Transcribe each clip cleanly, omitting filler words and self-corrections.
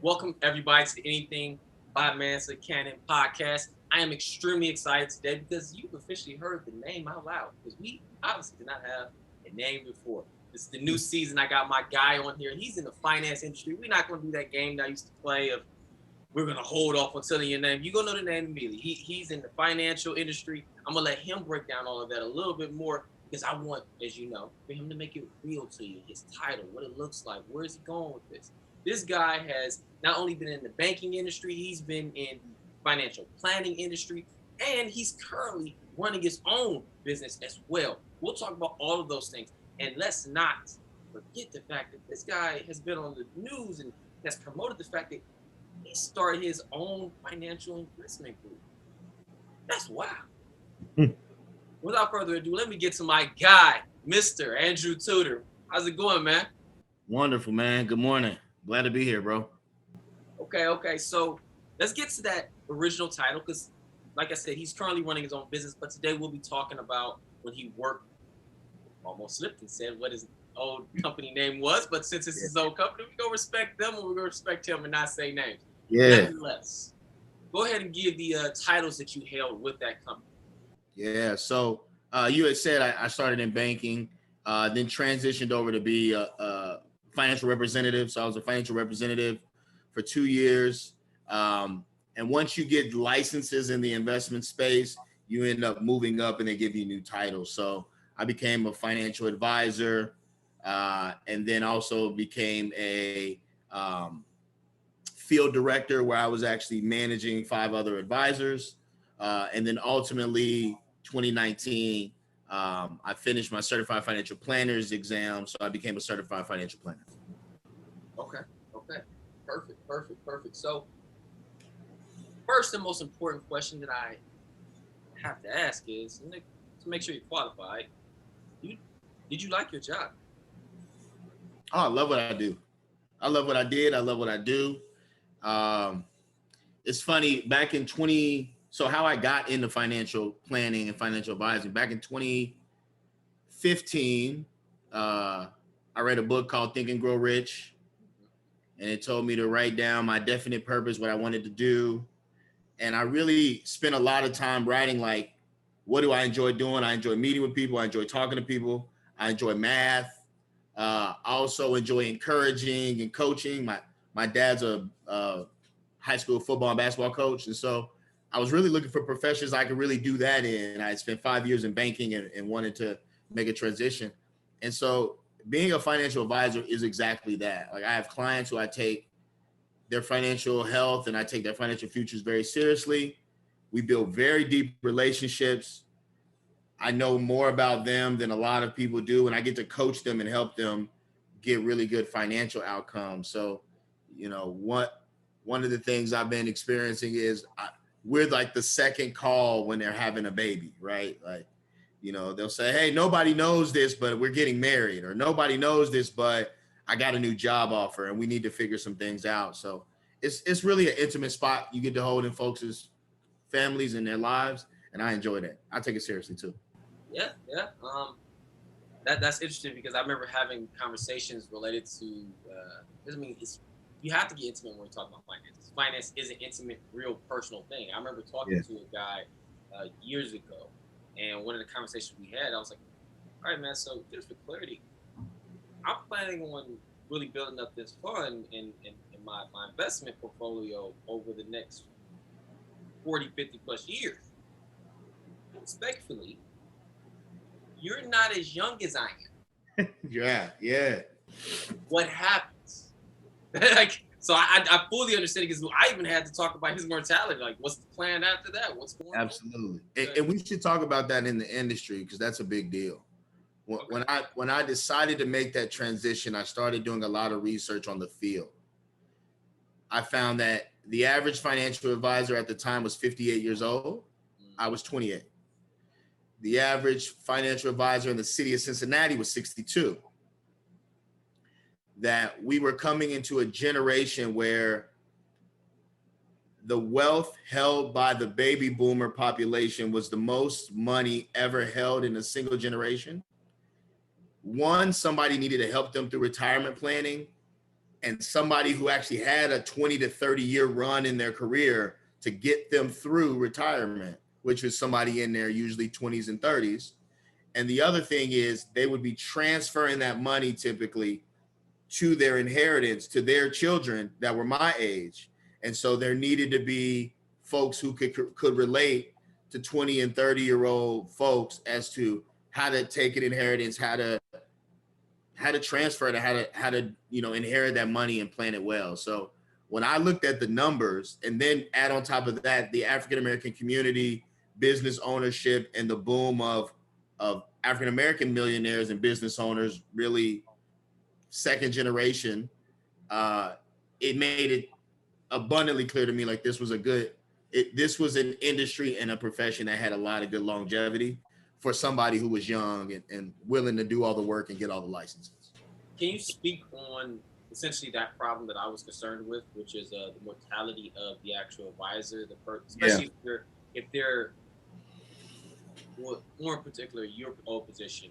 Welcome everybody to Anything by Mansa Cannon podcast. I am extremely excited today because you've officially heard the name out loud because we obviously did not have a name before. This is the new season. I got my guy on here. He's in the finance industry. We're not going to do that game that I used to play of we're going to hold off on telling your name. You're going to know the name immediately. He's in the financial industry. I'm going to let him break down all of that a little bit more because I want, as you know, for him to make it real to you, his title, what it looks like, where is he going with this? This guy has not only been in the banking industry, he's been in the financial planning industry, and he's currently running his own business as well. We'll talk about all of those things. And let's not forget the fact that this guy has been on the news and has promoted the fact that he started his own financial investment group. That's wild. Without further ado, let me get to my guy, Mr. Andrew Tudor. How's it going, man? Wonderful, man. Good morning. Glad to be here, bro. Okay. So let's get to that original title because, like I said, he's currently running his own business. But today we'll be talking about when he worked. Almost slipped and said what his old company name was, but since it's his old company, we're gonna respect them and we're gonna respect him and not say names. Yeah. Nevertheless, go ahead and give the titles that you held with that company. Yeah. So you had said I started in banking, then transitioned over to be a financial representative. So I was a financial representative for 2 years. And once you get licenses in the investment space, you end up moving up and they give you new titles. So I became a financial advisor and then also became a field director where I was actually managing 5 other advisors. And then ultimately 2019, I finished my certified financial planners exam. So I became a certified financial planner. Okay. Perfect. So first and most important question that I have to ask is to make sure you're qualified. Did you like your job? Oh, I love what I do. I love what I did. I love what I do. It's funny, so how I got into financial planning and financial advising, back in 2015, I read a book called Think and Grow Rich, and it told me to write down my definite purpose, what I wanted to do. And I really spent a lot of time writing, like, what do I enjoy doing? I enjoy meeting with people. I enjoy talking to people. I enjoy math. I also enjoy encouraging and coaching. My dad's a high school football and basketball coach. And so I was really looking for professions I could really do that in. I spent 5 years in banking and wanted to make a transition. And so being a financial advisor is exactly that. Like, I have clients who I take their financial health and I take their financial futures very seriously. We build very deep relationships. I know more about them than a lot of people do, and I get to coach them and help them get really good financial outcomes. So, one of the things I've been experiencing is we're like the second call when they're having a baby, right? Like, they'll say, hey, nobody knows this, but we're getting married, or nobody knows this, but I got a new job offer and we need to figure some things out. So it's really an intimate spot you get to hold in folks' families and their lives. And I enjoy that. I take it seriously too. Yeah. That's interesting because I remember having conversations related to. You have to get intimate when we talk about finances. Finance is an intimate, real, personal thing. I remember talking to a guy years ago, and one of the conversations we had, I was like, "All right, man. So just for clarity, I'm planning on really building up this fund in my investment portfolio over the next 40, 50 plus years. Respectfully, you're not as young as I am. Yeah. What happens? So I fully understand because I even had to talk about his mortality. Like, what's the plan after that? What's going on? Absolutely. And we should talk about that in the industry because that's a big deal. When I decided to make that transition, I started doing a lot of research on the field. I found that the average financial advisor at the time was 58 years old. I was 28. The average financial advisor in the city of Cincinnati was 62. That we were coming into a generation where the wealth held by the baby boomer population was the most money ever held in a single generation. One, somebody needed to help them through retirement planning. and somebody who actually had a 20 to 30 year run in their career to get them through retirement, which is somebody in their usually 20s and 30s. And the other thing is they would be transferring that money typically to their inheritance, to their children that were my age. And so there needed to be folks who could relate to 20 and 30-year-old folks as to how to take an inheritance, how to transfer it, how to inherit that money and plan it well. So when I looked at the numbers, and then add on top of that the African American community, business ownership, and the boom of African American millionaires and business owners, really second generation, it made it abundantly clear to me like this was this was an industry and a profession that had a lot of good longevity for somebody who was young and willing to do all the work and get all the licenses. Can you speak on essentially that problem that I was concerned with, which is the mortality of the actual advisor, especially if they're more in particular your old position,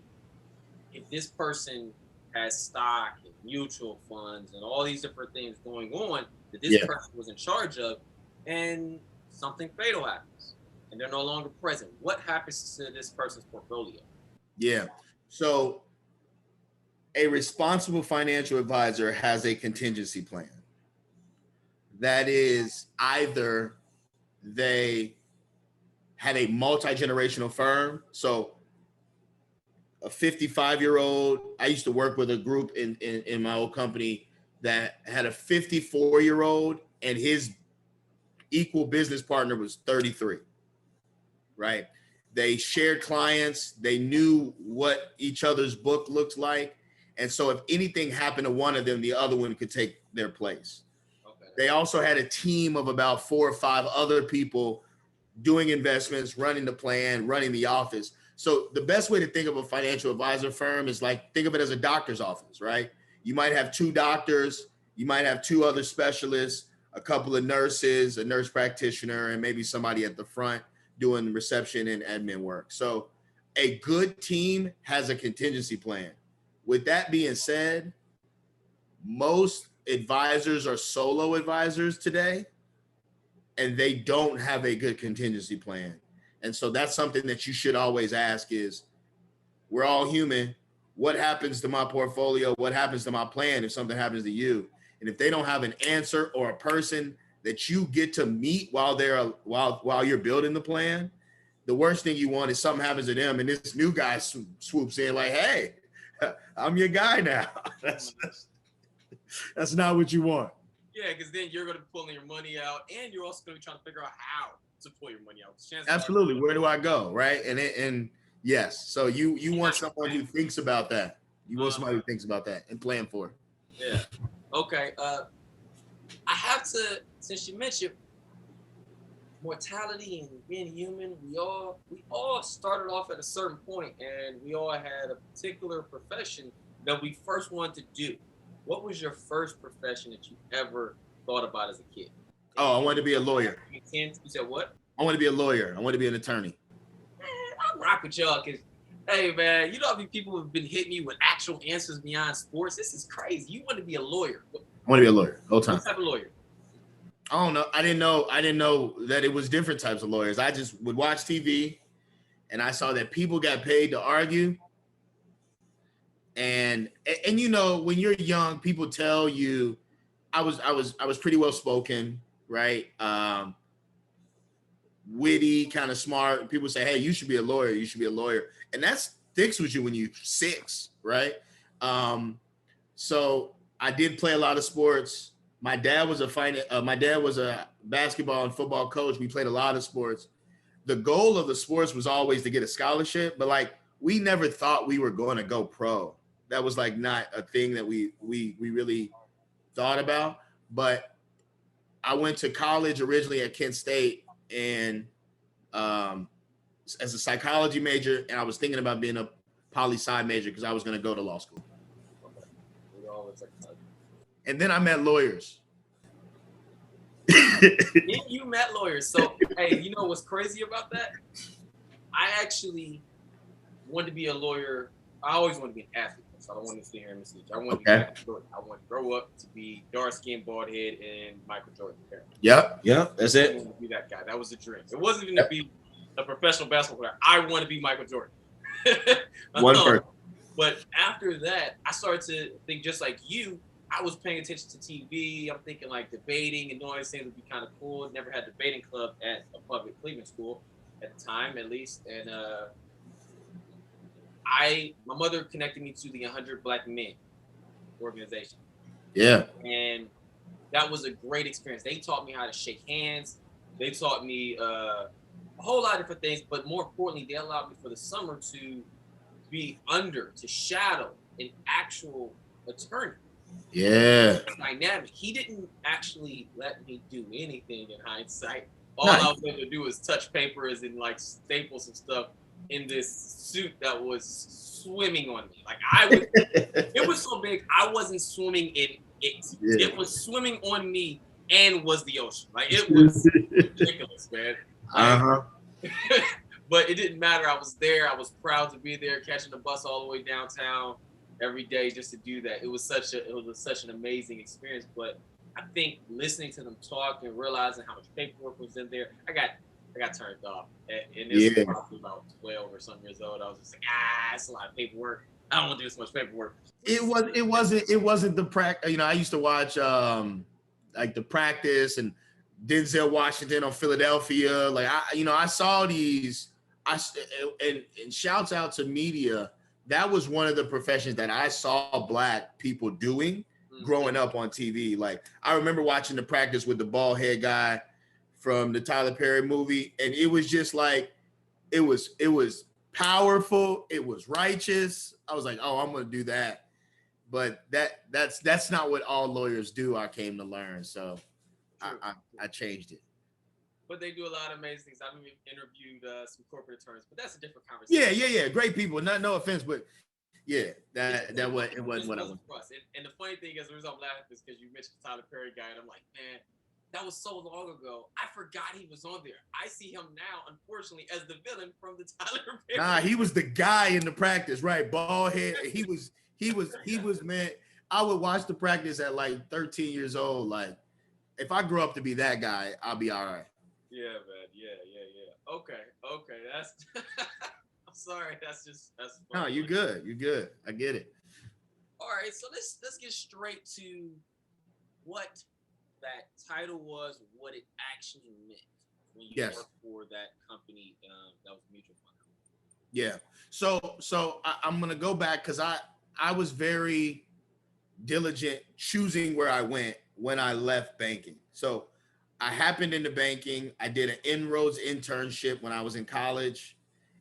if this person has stock and mutual funds and all these different things going on that this person was in charge of, and something fatal happens and they're no longer present, what happens to this person's portfolio? Yeah. So a responsible financial advisor has a contingency plan. That is, either they had a multi-generational firm. So a 55-year-old, I used to work with a group in my old company that had a 54-year-old and his equal business partner was 33, right? They shared clients. They knew what each other's book looked like. And so if anything happened to one of them, the other one could take their place. Okay. They also had a team of about 4 or 5 other people doing investments, running the plan, running the office. So the best way to think of a financial advisor firm is like, think of it as a doctor's office, right? You might have 2 doctors, you might have 2 other specialists, a couple of nurses, a nurse practitioner, and maybe somebody at the front doing reception and admin work. So a good team has a contingency plan. With that being said, most advisors are solo advisors today, and they don't have a good contingency plan. And so that's something that you should always ask is, we're all human. What happens to my portfolio? What happens to my plan if something happens to you? And if they don't have an answer or a person that you get to meet while you're building the plan, the worst thing you want is something happens to them and this new guy swoops in like, hey, I'm your guy now. That's not what you want. Yeah, because then you're going to be pulling your money out, and you're also going to be trying to figure out how to pull your money out. Absolutely. Where do I go, right? And yes, so you want someone who thinks about that. You want somebody who thinks about that and plan for it. Yeah. Okay. I have to, since you mentioned mortality and being human, we all started off at a certain point, and we all had a particular profession that we first wanted to do. What was your first profession that you ever thought about as a kid? Oh, I wanted to be a lawyer. You said what? I want to be a lawyer. I want to be an attorney. Man, I rock with y'all because, hey, man, you know how many people have been hitting me with actual answers beyond sports? This is crazy. You want to be a lawyer. I want to be a lawyer all the time. What type of lawyer? I don't know. I didn't know that it was different types of lawyers. I just would watch TV, and I saw that people got paid to argue. And you know, when you're young, people tell you, I was pretty well spoken, right? Witty, kind of smart. People say, hey, you should be a lawyer. You should be a lawyer. And that sticks with you when you're 6, right? So I did play a lot of sports. My dad was a basketball and football coach. We played a lot of sports. The goal of the sports was always to get a scholarship, but like we never thought we were going to go pro. That was like not a thing that we really thought about. But I went to college originally at Kent State and as a psychology major, and I was thinking about being a poli-sci major because I was going to go to law school. And then I met lawyers. You met lawyers. So, hey, you know what's crazy about that? I actually wanted to be a lawyer. I always wanted to be an athlete. So I don't want to sit here and message. I want to be Okay. Michael Jordan. I want to grow up to be dark skinned, bald head, and Michael Jordan. Yep. That's I it. wanted to be that guy. That was the dream. It wasn't even to be a professional basketball player. I want to be Michael Jordan. One person. But after that, I started to think just like you. I was paying attention to TV. I'm thinking like debating and doing these things would be kind of cool. Never had a debating club at a public Cleveland school at the time, at least. And my mother connected me to the 100 Black Men organization. Yeah. And that was a great experience. They taught me how to shake hands. They taught me a whole lot of different things, but more importantly, they allowed me for the summer to to shadow an actual attorney. Yeah. Dynamic. He didn't actually let me do anything in hindsight. All I was able to do was touch papers and like staple some stuff in this suit that was swimming on me. Like it was so big, I wasn't swimming in it. Yeah. It was swimming on me and was the ocean. Like it was ridiculous, man. Like, but it didn't matter. I was there. I was proud to be there, catching the bus all the way downtown every day just to do that. It was such an amazing experience. But I think listening to them talk and realizing how much paperwork was in there, I got turned off. And this was probably about 12 or some years old. I was just like, it's a lot of paperwork. I don't want to do this much paperwork. It wasn't the practice. You know, I used to watch like The Practice and Denzel Washington on Philadelphia. Like I saw these. And shouts out to media. That was one of the professions that I saw Black people doing growing up on TV. Like I remember watching The Practice with the bald head guy from the Tyler Perry movie, and it was just like it was powerful. It was righteous. I was like, oh, I'm gonna do that. But that's not what all lawyers do. I came to learn, so I changed it. But they do a lot of amazing things. I've even interviewed some corporate attorneys, but that's a different conversation. Yeah. Great people. No offense, but yeah, it wasn't what I wanted. And the funny thing is, the reason I'm laughing is because you mentioned the Tyler Perry guy, and I'm like, man, that was so long ago. I forgot he was on there. I see him now, unfortunately, as the villain from the Tyler Perry. Nah, he was the guy in The Practice, right? Bald head. He was man. I would watch The Practice at like 13 years old. Like, if I grow up to be that guy, I'll be all right. Yeah, man. Yeah. Okay. That's. I'm sorry. That's. No, you're good. You're good. I get it. All right. So let's get straight to what that title was, what it actually meant when you worked for that company that was a mutual fund company. Yeah. So I'm gonna go back because I was very diligent choosing where I went when I left banking. So I happened into banking. I did an inroads internship when I was in college,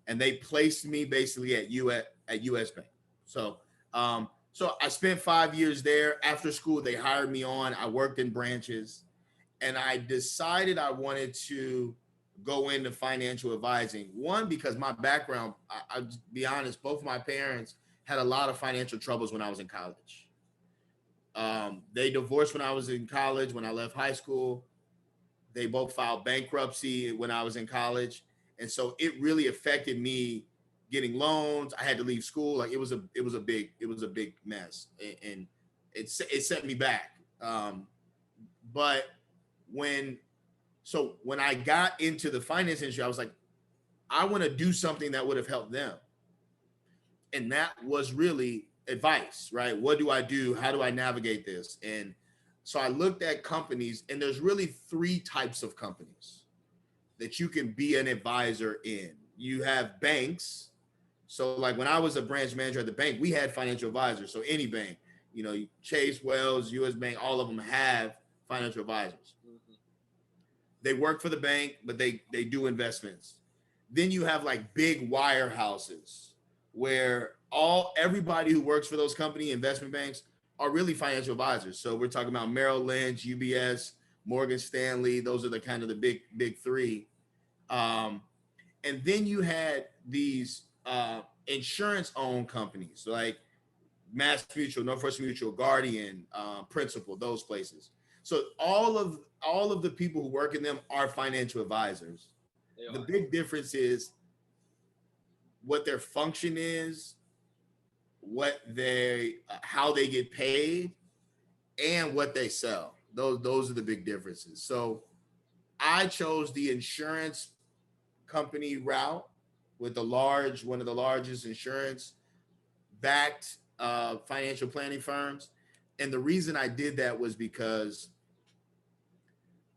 and they placed me basically at US Bank. So I spent 5 years there. After school, they hired me on. I worked in branches, and I decided I wanted to go into financial advising. One, because my background, I'll be honest, both my parents had a lot of financial troubles when I was in college. They divorced when I was in college. When I left high school, they both filed bankruptcy when I was in college. And so it really affected me getting loans. I had to leave school. Like it was a big mess, and it set me back. But when I got into the finance industry, I was like, I want to do something that would have helped them. And that was really advice, right? What do I do? How do I navigate this? And so I looked at companies, and there's really 3 types of companies that you can be an advisor in. You have banks. So like when I was a branch manager at the bank, we had financial advisors. So any bank, Chase, Wells, US Bank, all of them have financial advisors. Mm-hmm. They work for the bank, but they do investments. Then you have like big wirehouses where everybody who works for those company investment banks are really financial advisors. So we're talking about Merrill Lynch, UBS, Morgan Stanley. Those are the kind of the big 3. And then you had these insurance-owned companies like Mass Mutual, Northwest Mutual, Guardian, Principal, those places. So all of the people who work in them are financial advisors. The big difference is what their function is, how they get paid, and what they sell. Those are the big differences. So I chose the insurance company route with one of the largest insurance backed financial planning firms. And the reason I did that was because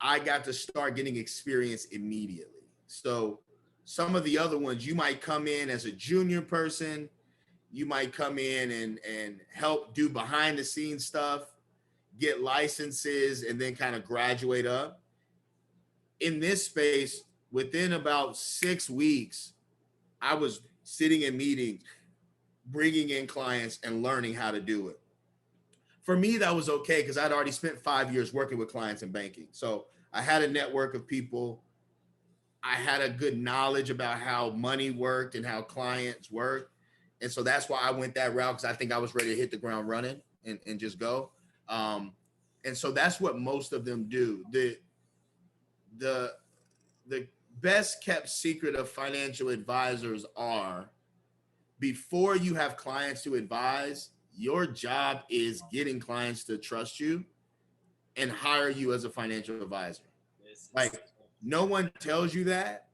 I got to start getting experience immediately. So some of the other ones, you might come in as a junior person, you might come in and help do behind the scenes stuff, get licenses, and then kind of graduate up. In this space, within about 6 weeks, I was sitting in meetings, bringing in clients and learning how to do it. For me, that was okay because I'd already spent 5 years working with clients in banking. So I had a network of people. I had a good knowledge about how money worked and how clients work. And so that's why I went that route, because I think I was ready to hit the ground running and just go. And so that's what most of them do. The best kept secret of financial advisors are, before you have clients to advise, your job is getting clients to trust you and hire you as a financial advisor. Like, no one tells you that.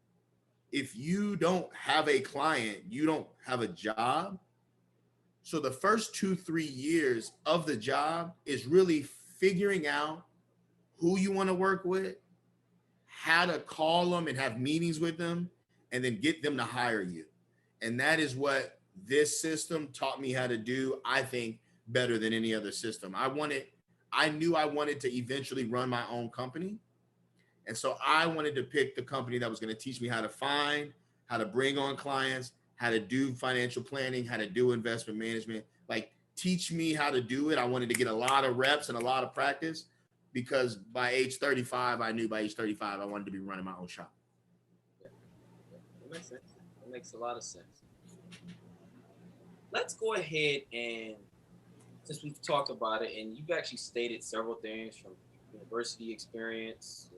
If you don't have a client, you don't have a job. So the first 2-3 years of the job is really figuring out who you want to work with, how to call them and have meetings with them, and then get them to hire you. And that is what this system taught me how to do, I think, better than any other system. I knew I wanted to eventually run my own company. And so I wanted to pick the company that was going to teach me how to find, how to bring on clients, how to do financial planning, how to do investment management, like teach me how to do it. I wanted to get a lot of reps and a lot of practice, because by age 35, I knew by age 35, I wanted to be running my own shop. Yeah. That makes sense. That makes a lot of sense. Let's go ahead and, since we've talked about it, and you've actually stated several things from university experience,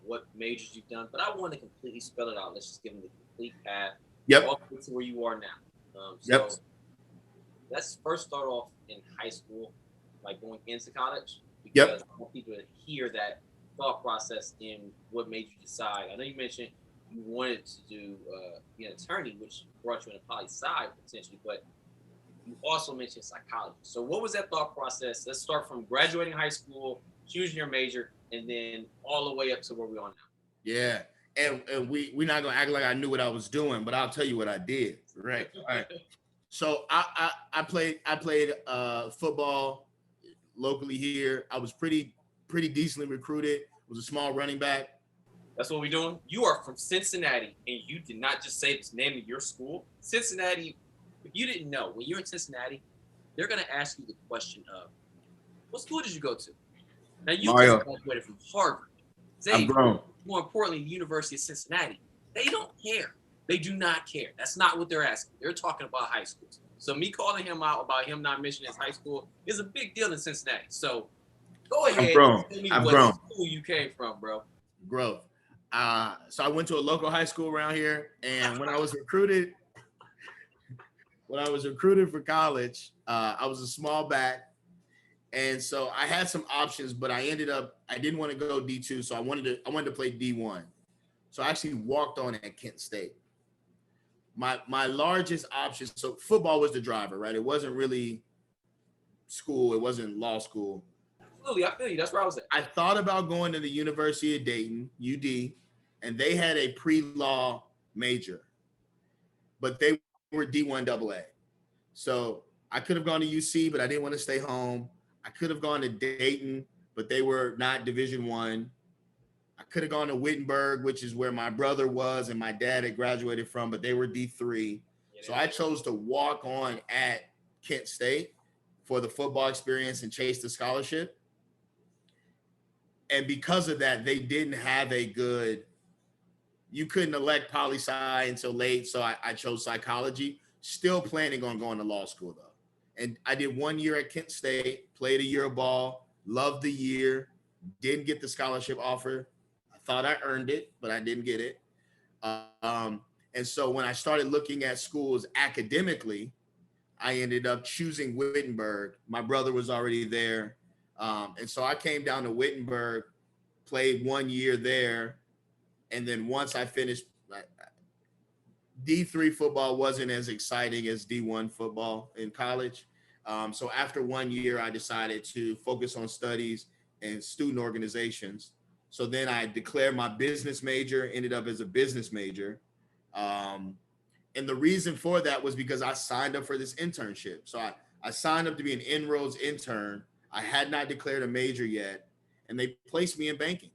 what majors you've done, but I want to completely spell it out. Let's just give them the complete path. Yep. All the way to where you are now. Yep. Let's first start off in high school, like going into college, Yep. because I want people to hear that thought process in what made you decide. I know you mentioned you wanted to do be an attorney, which brought you in a poli sci potentially, but you also mentioned psychology. So what was that thought process? Let's start from graduating high school, choosing your major, and then all the way up to where we are now. Yeah. And we're not gonna act like I knew what I was doing, but I'll tell you what I did. Right. All right. So I played football locally here. I was pretty decently recruited. Was a small running back. That's what we're doing. You are from Cincinnati, and you did not just say the name of your school. Cincinnati, if you didn't know, when you're in Cincinnati, they're going to ask you the question of, what school did you go to? Now, you Mario. just graduated from Harvard. I've grown. More importantly, the University of Cincinnati. They don't care. They do not care. That's not what they're asking. They're talking about high schools. So me calling him out about him not mentioning his high school is a big deal in Cincinnati. So go ahead and tell me what school you came from, bro. Growth. So I went to a local high school around here, and when I was recruited for college, I was a small back, and so I had some options, but I didn't want to go D2, so I wanted to play D1. So I actually walked on at Kent State. My largest option, so football was the driver, right? It wasn't really school, it wasn't law school. Absolutely, I feel you. That's where I was at. I thought about going to the University of Dayton, UD, and they had a pre-law major, but they were D1 AA. So I could have gone to UC, but I didn't want to stay home. I could have gone to Dayton, but they were not Division I. I could have gone to Wittenberg, which is where my brother was and my dad had graduated from, but they were D3. So I chose to walk on at Kent State for the football experience and chase the scholarship. And because of that, they didn't have you couldn't elect poli-sci until late. So I chose psychology, still planning on going to law school though. And I did 1 year at Kent State, played a year of ball, loved the year, didn't get the scholarship offer. I thought I earned it, but I didn't get it. And so when I started looking at schools academically, I ended up choosing Wittenberg. My brother was already there. And so I came down to Wittenberg, played 1 year there. And then once I finished, D3 football wasn't as exciting as D1 football in college. So after 1 year, I decided to focus on studies and student organizations. So then I declared my business major, ended up as a business major. Um, and the reason for that was because I signed up for this internship. So I signed up to be an Inroads intern. I had not declared a major yet, and they placed me in banking.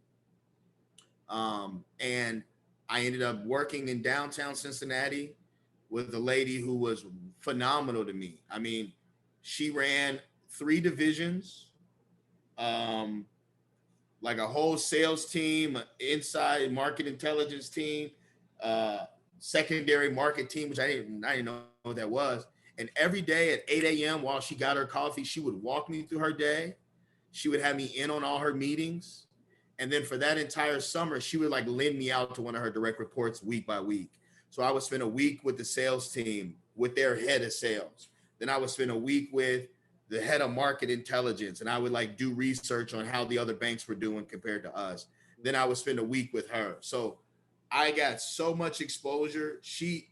And I ended up working in downtown Cincinnati with a lady who was phenomenal to me. I mean, she ran 3 divisions, um, like a whole sales team, inside market intelligence team, uh, secondary market team, which I didn't know what that was. And every day at 8 a.m. while she got her coffee, she would walk me through her day. She would have me in on all her meetings. And then for that entire summer, she would like lend me out to one of her direct reports week by week. So I would spend a week with the sales team, with their head of sales. Then I would spend a week with the head of market intelligence, and I would like do research on how the other banks were doing compared to us. Then I would spend a week with her. So I got so much exposure. She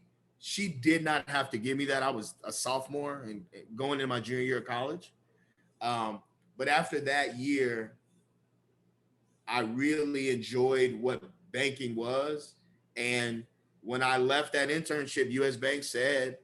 did not have to give me that. I was a sophomore and going into my junior year of college. Um, but after that year, I really enjoyed what banking was. And when I left that internship, US Bank said,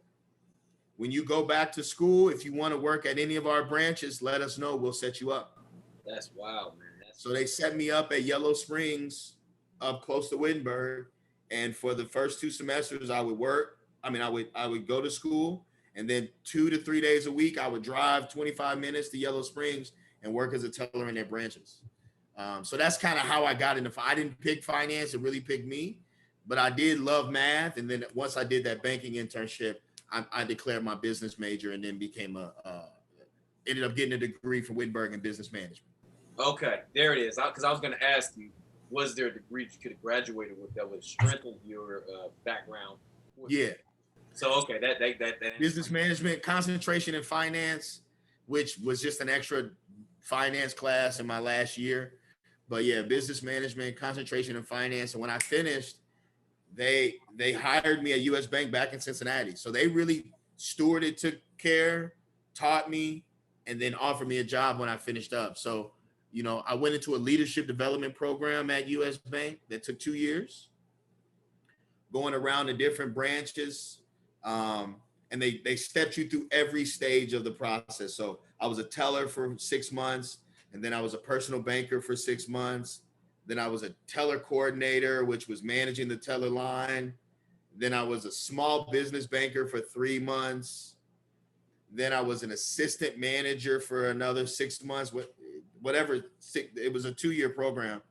when you go back to school, if you want to work at any of our branches, let us know. We'll set you up. That's wild, man. So they set me up at Yellow Springs, up close to Wittenberg. And for the first 2 semesters, I would work. I would go to school, and then 2 to 3 days a week, I would drive 25 minutes to Yellow Springs and work as a teller in their branches. So that's kind of how I got into. I didn't pick finance; it really picked me. But I did love math, and then once I did that banking internship, I declared my business major, and then became ended up getting a degree from Wittenberg in business management. Okay, there it is. Because I was going to ask you, was there a degree you could have graduated with that would strengthen your background? Yeah. So okay, that business management, concentration in finance, which was just an extra finance class in my last year. But yeah, business management, concentration in finance. And when I finished, they hired me at US Bank back in Cincinnati. So they really stewarded, took care, taught me, and then offered me a job when I finished up. So, I went into a leadership development program at US Bank that took 2 years, going around the different branches. And they stepped you through every stage of the process. So I was a teller for 6 months, and then I was a personal banker for 6 months. Then I was a teller coordinator, which was managing the teller line. Then I was a small business banker for 3 months. Then I was an assistant manager for another 6 months, whatever. It was a 2-year program.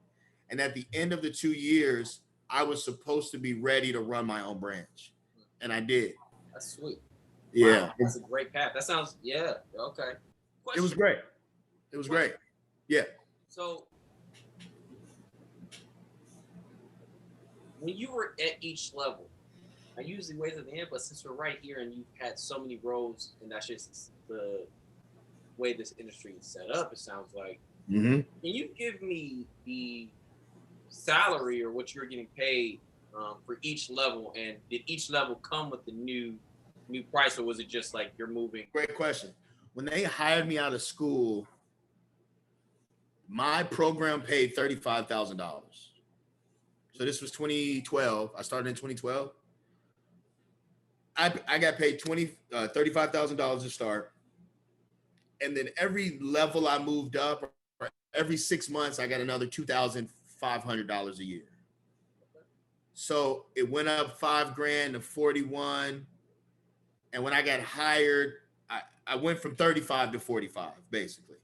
And at the end of the 2 years, I was supposed to be ready to run my own branch. And I did. That's sweet. Yeah. Wow, that's a great path. That sounds, yeah, okay. Question. It was great. It was great. Yeah. So when you were at each level, I usually wait at the end, but since we're right here and you've had so many roles, and that's just the way this industry is set up, it sounds like. Mm-hmm. Can you give me the salary or what you're getting paid for each level, and did each level come with the new price, or was it just like you're moving? Great question. When they hired me out of school, my program paid $35,000. So this was 2012. I started in 2012. I got paid $35,000 to start, and then every level I moved up, or every 6 months, I got another $2,500 a year. So it went up $5,000 to 41. And when I got hired, I went from 35 to 45, basically,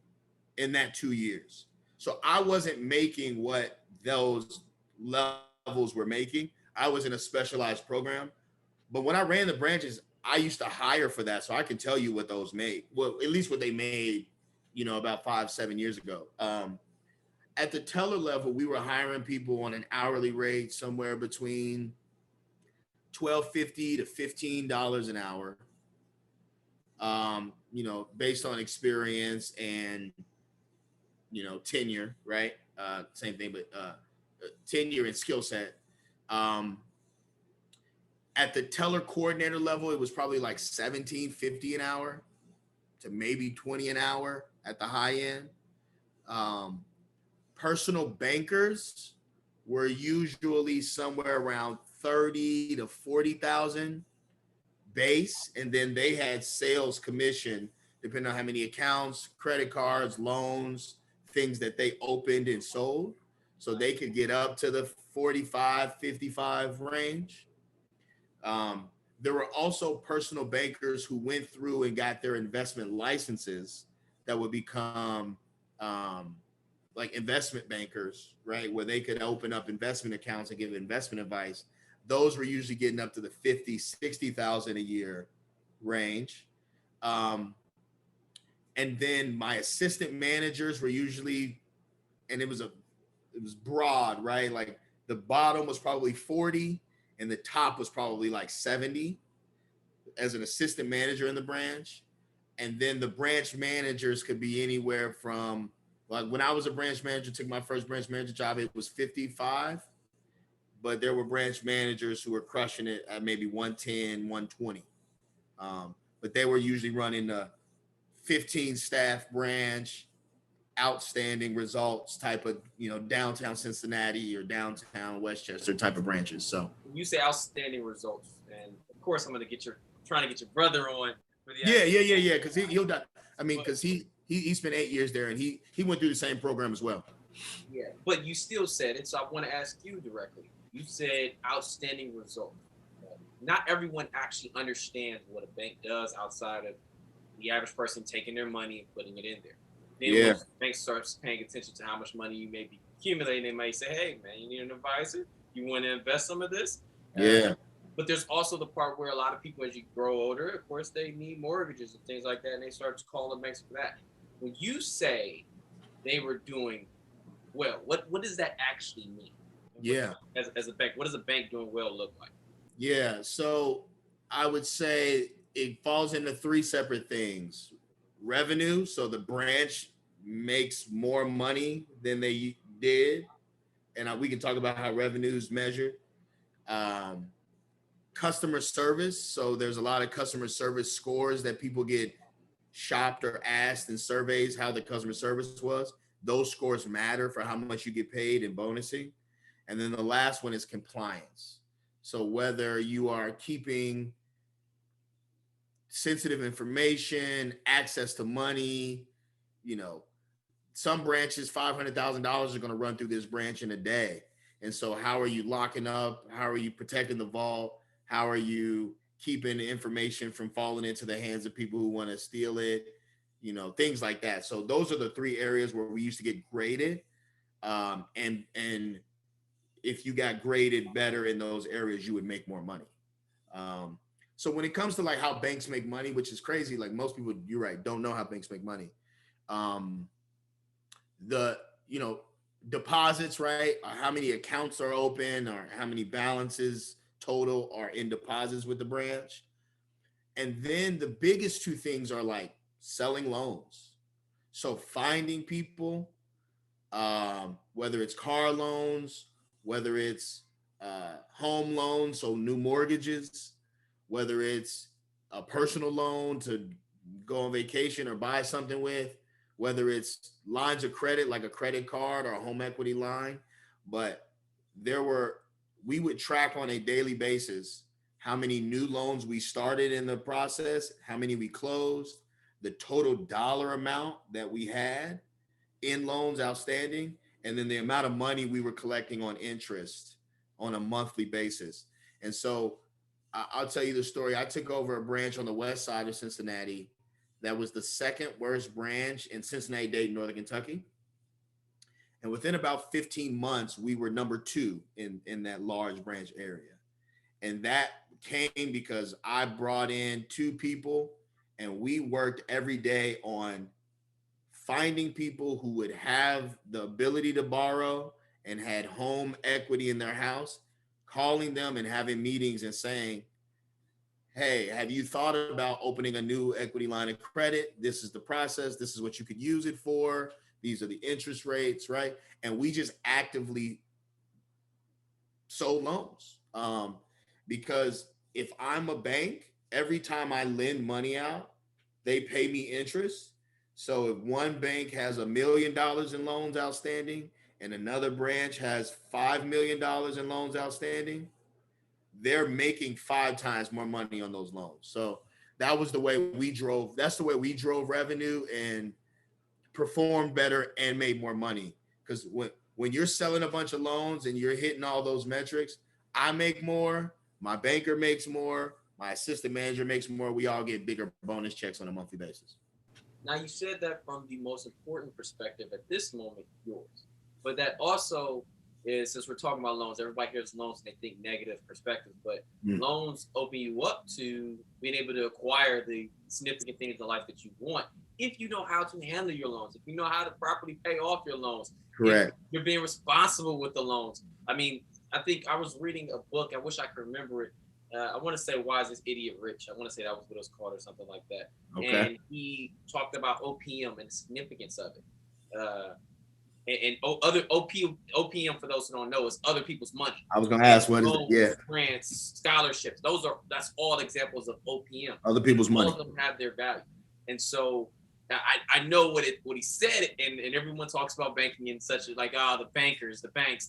in that 2 years. So I wasn't making what those levels were making. I was in a specialized program. But when I ran the branches, I used to hire for that. So I can tell you what those made. Well, at least what they made, about 5-7 years ago. At the teller level, we were hiring people on an hourly rate somewhere between $12.50 to $15 an hour. based on experience and, tenure, right? Same thing, but tenure and skill set. Um, at the teller coordinator level, it was probably like 17.50 an hour to maybe 20 an hour at the high end. Um, Personal bankers were usually somewhere around 30 to 40,000 base, and then they had sales commission depending on how many accounts, credit cards, loans, things that they opened and sold. So they could get up to the 45, 55 range. Um, there were also personal bankers who went through and got their investment licenses that would become like investment bankers, right? Where they could open up investment accounts and give investment advice. Those were usually getting up to the 50, 60,000 a year range. Um, and then my assistant managers were usually, and it was broad, right? Like the bottom was probably 40 and the top was probably like 70 as an assistant manager in the branch. And then the branch managers could be anywhere from, like when I was a branch manager, took my first branch manager job, it was 55, but there were branch managers who were crushing it at maybe 110, 120. But they were usually running a 15 staff branch, outstanding results type of, downtown Cincinnati or downtown Westchester type of branches. So When you say outstanding results, and of course I'm trying to get your brother on for the yeah. Because he'll die. I mean, because he spent 8 years there, and he went through the same program as well. Yeah, but you still said it, so I want to ask you directly. You said outstanding results. Not everyone actually understands what a bank does outside of the average person taking their money and putting it in there. Then when the bank starts paying attention to how much money you may be accumulating, they might say, "Hey, man, you need an advisor. You want to invest some of this?" But there's also the part where a lot of people, as you grow older, of course, they need mortgages and things like that, and they start to call the banks for that. When you say they were doing well, what does that actually mean? Yeah. As a bank, what does a bank doing well look like? Yeah. So I would say it falls into three separate things. Revenue. So the branch makes more money than they did. And we can talk about how revenue is measured. Um, Customer service. So there's a lot of customer service scores that people get shopped or asked in surveys how the customer service was. Those scores matter for how much you get paid in bonusing. And then the last one is compliance. So whether you are keeping sensitive information, access to money, you know, some branches, $500,000 are going to run through this branch in a day. And so how are you locking up? How are you protecting the vault? How are you keeping the information from falling into the hands of people who want to steal it? Things like that. So those are the three areas where we used to get graded. And if you got graded better in those areas, you would make more money. So when it comes to like how banks make money, which is crazy, like most people, you're right, don't know how banks make money. The deposits, right? How many accounts are open, or how many balances total are in deposits with the branch. And then the biggest two things are like selling loans. So finding people, whether it's car loans, whether it's home loans, so new mortgages, whether it's a personal loan to go on vacation or buy something with, whether it's lines of credit like a credit card or a home equity line. But we would track on a daily basis how many new loans we started in the process, how many we closed, the total dollar amount that we had in loans outstanding, and then the amount of money we were collecting on interest on a monthly basis. And so I'll tell you the story. I took over a branch on the west side of Cincinnati that was the second worst branch in Cincinnati, Dayton, Northern Kentucky. And within about 15 months, we were number 2 in that large branch area. And that came because I brought in 2 people and we worked every day on finding people who would have the ability to borrow and had home equity in their house, calling them and having meetings and saying, hey, have you thought about opening a new equity line of credit? This is the process. This is what you could use it for. These are the interest rates, right? And we just actively sold loans. Because if I'm a bank, every time I lend money out, they pay me interest. So if one bank has $1 million in loans outstanding and another branch has $5 million in loans outstanding, they're making 5 times more money on those loans. So that was the way we drove. That's the way we drove revenue and performed better and made more money. Because when you're selling a bunch of loans and you're hitting all those metrics, I make more, my banker makes more, my assistant manager makes more. We all get bigger bonus checks on a monthly basis. Now you said that from the most important perspective at this moment, yours. But that also is, since we're talking about loans, everybody hears loans and they think negative perspectives, but loans open you up to being able to acquire the significant things in life that you want if you know how to handle your loans, if you know how to properly pay off your loans. Correct. You're being responsible with the loans. I mean, I think I was reading a book. I wish I could remember it. I want to say "Why Is This Idiot Rich?" I want to say that was what it was called or something like that. Okay. And he talked about OPM and the significance of it. Other OPM, for those who don't know, is other people's money. I was going to ask, what is it? Yeah. Grants, scholarships. That's all examples of OPM. Other people's money. All of them have their value. And so I know what he said, and everyone talks about banking in such like, the bankers, the banks.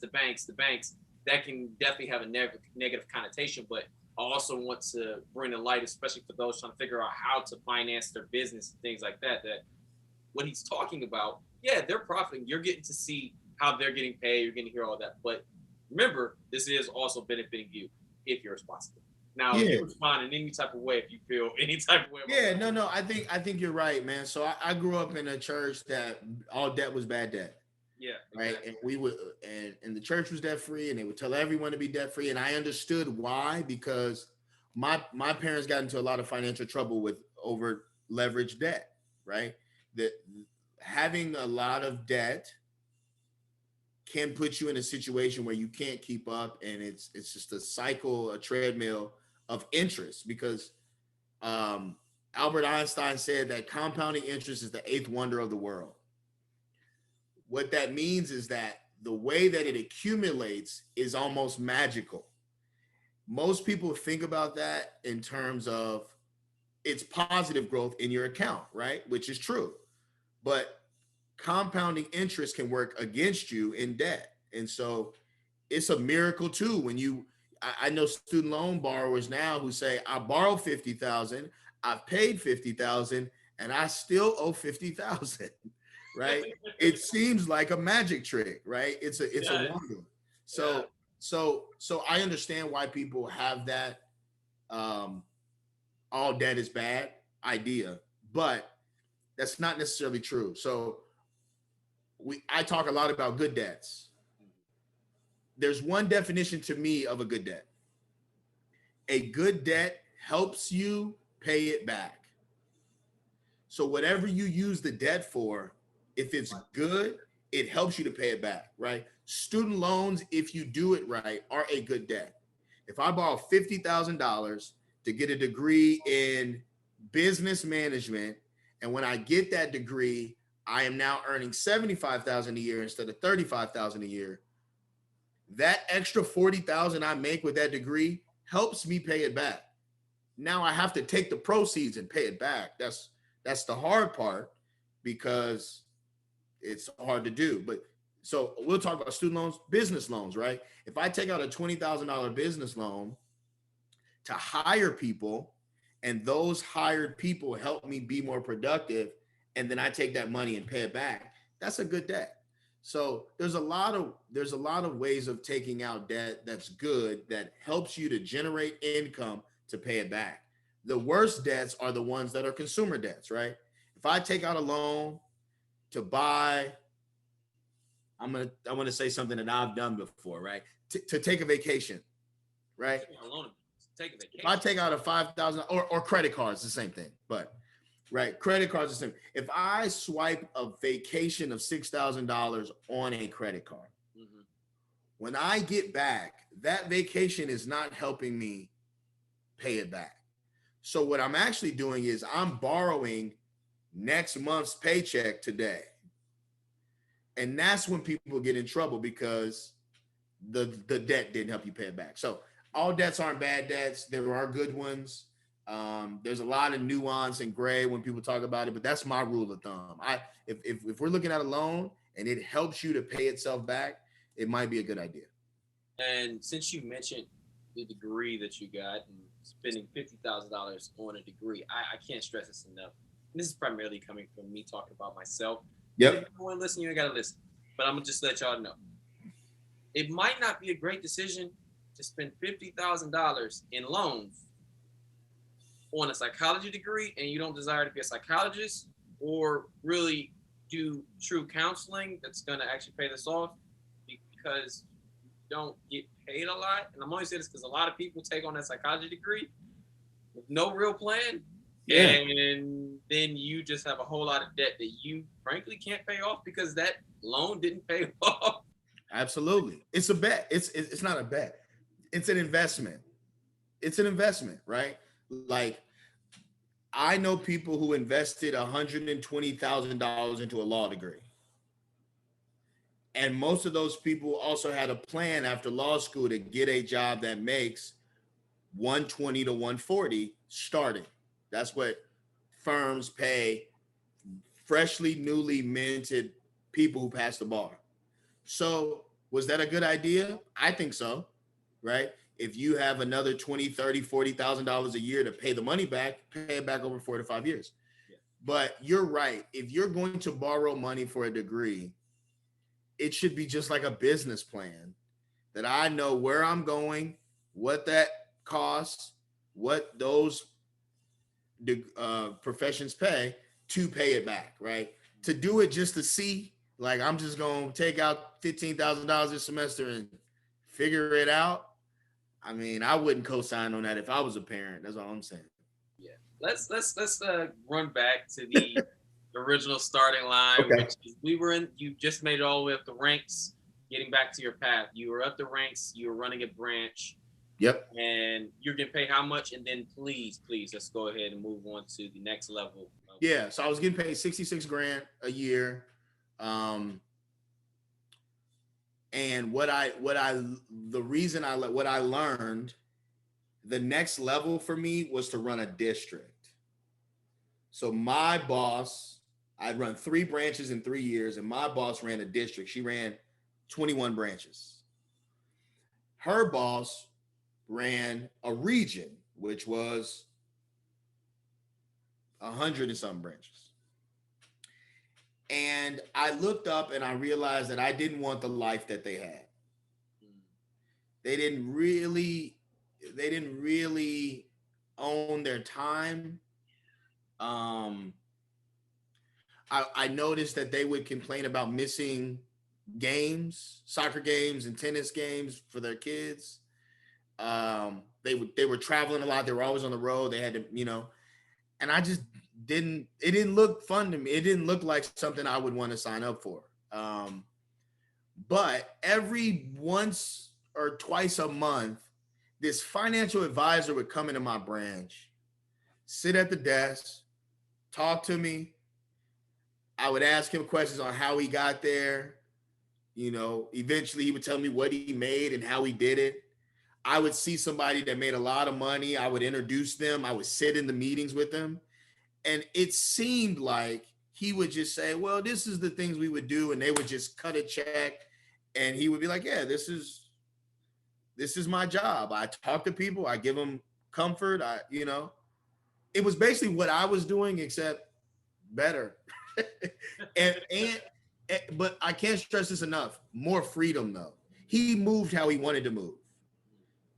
That can definitely have a negative connotation, but I also want to bring to light, especially for those trying to figure out how to finance their business and things like that, that what he's talking about, yeah, they're profiting. You're getting to see how they're getting paid. You're getting to hear all that. But remember, this is also benefiting you if you're responsible. Now, you respond in any type of way if you feel any type of way. Yeah, no. I think you're right, man. So I grew up in a church that all debt was bad debt. Yeah. Right. Exactly. And we would, and the church was debt free, and they would tell everyone to be debt free. And I understood why, because my parents got into a lot of financial trouble with over leveraged debt, right? That having a lot of debt can put you in a situation where you can't keep up, and it's just a cycle, a treadmill of interest. Because Albert Einstein said that compounding interest is the 8th wonder of the world. What that means is that the way that it accumulates is almost magical. Most people think about that in terms of it's positive growth in your account, right? Which is true. But compounding interest can work against you in debt. And so it's a miracle too. When I know student loan borrowers now who say, I borrowed $50,000, I've paid $50,000, and I still owe $50,000. Right? It seems like a magic trick, right? It's a wonder. So I understand why people have that all debt is bad idea, but that's not necessarily true. So I talk a lot about good debts. There's one definition to me of a good debt. A good debt helps you pay it back. So whatever you use the debt for, if it's good, it helps you to pay it back, right? Student loans, if you do it right, are a good debt. If I borrow $50,000 to get a degree in business management, and when I get that degree, I am now earning $75,000 a year instead of $35,000 a year. That extra $40,000 I make with that degree helps me pay it back. Now I have to take the proceeds and pay it back. That's the hard part, because it's hard to do. But so we'll talk about student loans, business loans, right? If I take out a $20,000 business loan to hire people, and those hired people help me be more productive, and then I take that money and pay it back, that's a good debt. So there's a lot of ways of taking out debt that's good, that helps you to generate income to pay it back. The worst debts are the ones that are consumer debts, right? If I take out a loan to buy, I want to say something that I've done before, right? To take a vacation, right? Take a vacation. If I take out a $5,000 or credit cards, the same thing, but right, credit cards the same. If I swipe a vacation of $6,000 on a credit card, when I get back, that vacation is not helping me pay it back. So what I'm actually doing is I'm borrowing next month's paycheck today. And that's when people get in trouble because the debt didn't help you pay it back. So all debts aren't bad debts. There are good ones. There's a lot of nuance and gray when people talk about it, but that's my rule of thumb. If we're looking at a loan and it helps you to pay itself back, it might be a good idea. And since you mentioned the degree that you got and spending $50,000 on a degree, I can't stress this enough. And this is primarily coming from me talking about myself. Yep. If you want to listen, you ain't got to listen. But I'm going to just let y'all know. It might not be a great decision to spend $50,000 in loans on a psychology degree and you don't desire to be a psychologist or really do true counseling that's going to actually pay this off because you don't get paid a lot. And I'm only saying this because a lot of people take on that psychology degree with no real plan. Yeah. And then you just have a whole lot of debt that you frankly can't pay off because that loan didn't pay off. Absolutely. It's a bet. It's not a bet. It's an investment. It's an investment, right? Like I know people who invested $120,000 into a law degree. And most of those people also had a plan after law school to get a job that makes 120 to 140 starting. That's what firms pay freshly, newly minted people who pass the bar. So was that a good idea? I think so, right? If you have another 20, 30, $40,000 a year to pay the money back, pay it back over 4 to 5 years. Yeah. But you're right. If you're going to borrow money for a degree, it should be just like a business plan that I know where I'm going, what that costs, what those professions pay to pay it back, right? To do it just to see, like I'm just going to take out $15,000 this semester and figure it out. I mean, I wouldn't co-sign on that if I was a parent. That's all I'm saying. Yeah. Let's run back to the original starting line, okay. Which is we were in. You just made it all the way up the ranks. Getting back to your path, you were up the ranks. You were running a branch. Yep. And you're getting paid how much? And then please, let's go ahead and move on to the next level. Yeah. So I was getting paid 66 grand a year. And what I learned, the next level for me was to run a district. So my boss, I'd run 3 branches in 3 years, and my boss ran a district. She ran 21 branches. Her boss ran a region, which was 100 and some branches. And I looked up and I realized that I didn't want the life that they had. They didn't really own their time. I noticed that they would complain about missing games, soccer games and tennis games for their kids. They were traveling a lot. They were always on the road. They had to, and I just it didn't look fun to me. It didn't look like something I would want to sign up for. But every once or twice a month, this financial advisor would come into my branch, sit at the desk, talk to me. I would ask him questions on how he got there. Eventually he would tell me what he made and how he did it. I would see somebody that made a lot of money. I would introduce them. I would sit in the meetings with them. And it seemed like he would just say, well, this is the things we would do. And they would just cut a check. And he would be like, yeah, this is my job. I talk to people. I give them comfort. It was basically what I was doing, except better. But I can't stress this enough. More freedom, though. He moved how he wanted to move.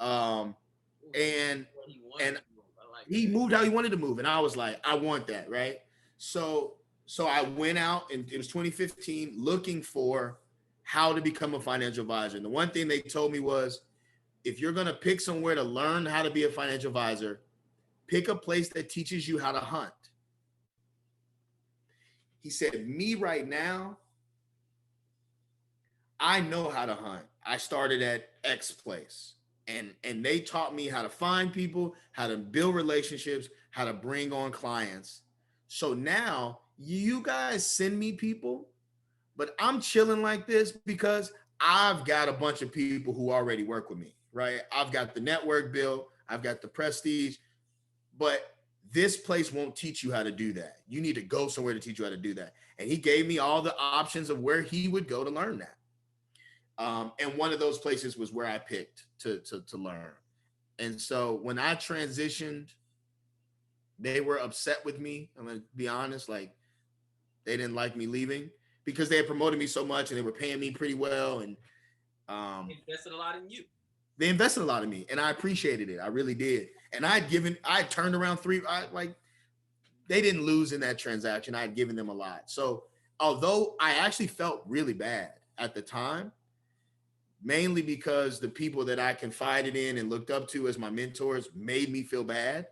And he moved how he wanted to move. And I was like, I want that, right? So I went out, and it was 2015, looking for how to become a financial advisor. And the one thing they told me was, if you're going to pick somewhere to learn how to be a financial advisor, pick a place that teaches you how to hunt. He said, me right now, I know how to hunt. I started at X place. And they taught me how to find people, how to build relationships, how to bring on clients. So now you guys send me people, but I'm chilling like this because I've got a bunch of people who already work with me, right? I've got the network built, I've got the prestige, but this place won't teach you how to do that. You need to go somewhere to teach you how to do that. And he gave me all the options of where he would go to learn that. And one of those places was where I picked to learn. And so when I transitioned, they were upset with me. I'm gonna be honest, like they didn't like me leaving because they had promoted me so much and they were paying me pretty well. And They invested a lot in you. they invested a lot in me, and I appreciated it. I really did. And I turned around they didn't lose in that transaction. I had given them a lot. So although I actually felt really bad at the time, mainly because the people that I confided in and looked up to as my mentors made me feel bad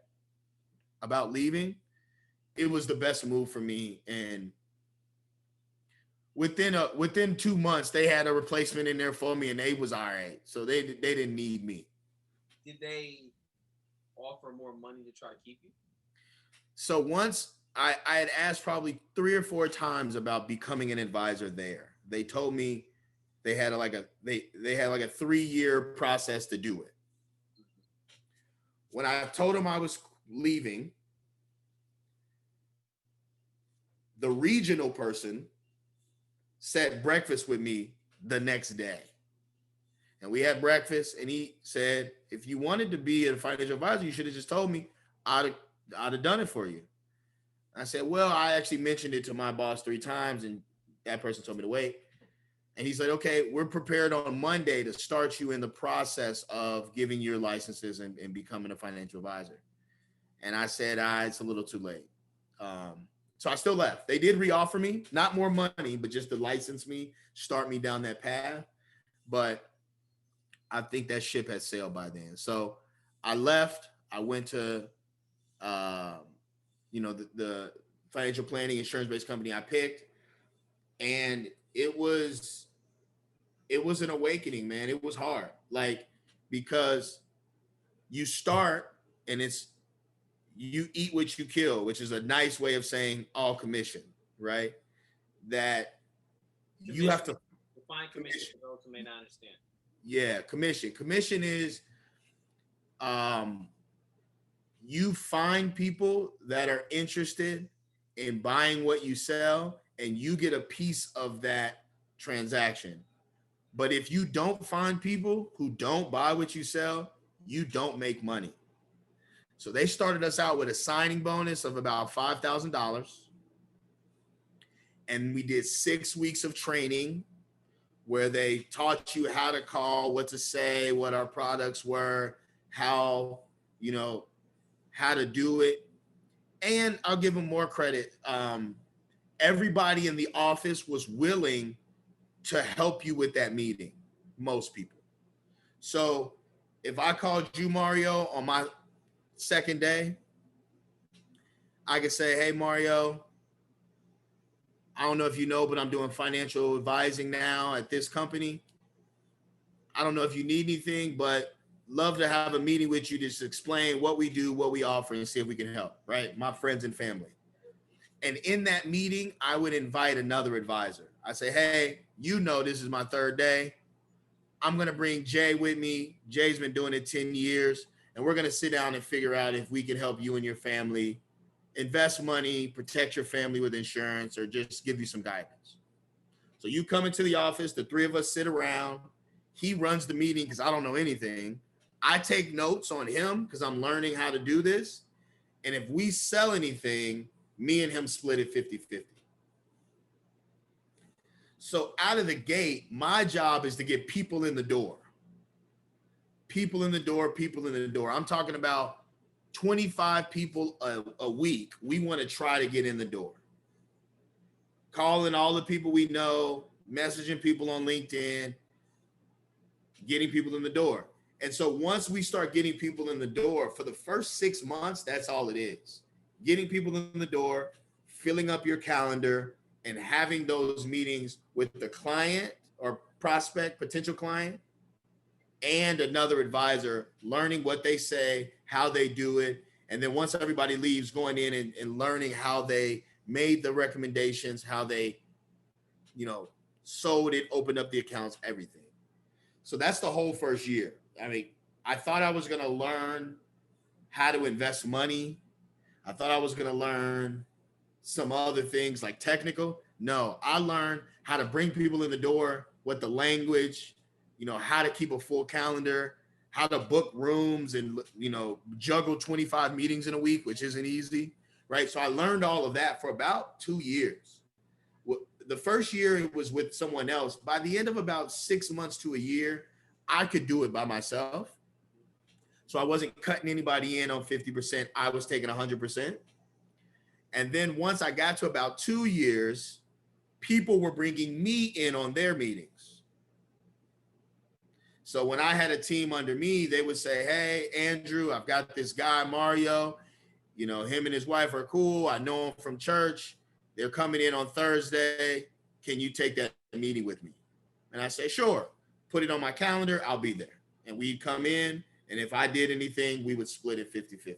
about leaving, it was the best move for me. And within 2 months, they had a replacement in there for me, and they was all right. So they didn't need me. Did they offer more money to try to keep you? So once I had asked probably 3 or 4 times about becoming an advisor there. They told me they had they had like a 3-year process to do it. When I told them I was leaving, the regional person sat breakfast with me the next day. And we had breakfast, and he said, if you wanted to be a financial advisor, you should have just told me. I'd have done it for you. I said, well, I actually mentioned it to my boss 3 times, and that person told me to wait. And he said, okay, we're prepared on Monday to start you in the process of giving your licenses and becoming a financial advisor. And I said, it's a little too late. So I still left. They did reoffer me, not more money, but just to license me, start me down that path. But I think that ship had sailed by then. So I left. I went to, the financial planning insurance-based company I picked. And it was an awakening, man. It was hard. Like, because you start and it's, you eat what you kill, which is a nice way of saying all commission, right? That commission. You have to define commission for those who may not understand. Yeah, commission. Commission is you find people that are interested in buying what you sell, and you get a piece of that transaction. But if you don't find people who don't buy what you sell, you don't make money. So they started us out with a signing bonus of about $5,000. And we did 6 weeks of training where they taught you how to call, what to say, what our products were, how, how to do it. And I'll give them more credit. Everybody in the office was willing to help you with that meeting, most people. So if I called you, Mario, on my second day, I could say, hey, Mario, I don't know if you know, but I'm doing financial advising now at this company. I don't know if you need anything, but love to have a meeting with you to just explain what we do, what we offer, and see if we can help, right? My friends and family. And in that meeting, I would invite another advisor. I say, hey, this is my 3rd day. I'm going to bring Jay with me. Jay's been doing it 10 years. And we're going to sit down and figure out if we can help you and your family invest money, protect your family with insurance, or just give you some guidance. So you come into the office, the 3 of us sit around. He runs the meeting because I don't know anything. I take notes on him because I'm learning how to do this. And if we sell anything, me and him split it 50-50. So out of the gate, my job is to get people in the door. People in the door, people in the door. I'm talking about 25 people a week. We want to try to get in the door. Calling all the people we know, messaging people on LinkedIn, getting people in the door. And so once we start getting people in the door, for the first 6 months, that's all it is. Getting people in the door, filling up your calendar, and having those meetings with the client or prospect, potential client, and another advisor, learning what they say, how they do it. And then once everybody leaves, going in and learning how they made the recommendations, how they, sold it, opened up the accounts, everything. So that's the whole first year. I mean, I thought I was going to learn how to invest money. I thought I was going to learn some other things like technical. No, I learned how to bring people in the door, what the language, how to keep a full calendar, how to book rooms and, juggle 25 meetings in a week, which isn't easy, right? So I learned all of that for about 2 years. The first year it was with someone else. By the end of about 6 months to a year, I could do it by myself. So I wasn't cutting anybody in on 50%. I was taking 100%. And then once I got to about 2 years, people were bringing me in on their meetings. So when I had a team under me, they would say, hey, Andrew, I've got this guy, Mario, him and his wife are cool. I know him from church. They're coming in on Thursday. Can you take that meeting with me? And I say, sure, put it on my calendar. I'll be there. And we'd come in. And if I did anything, we would split it 50-50.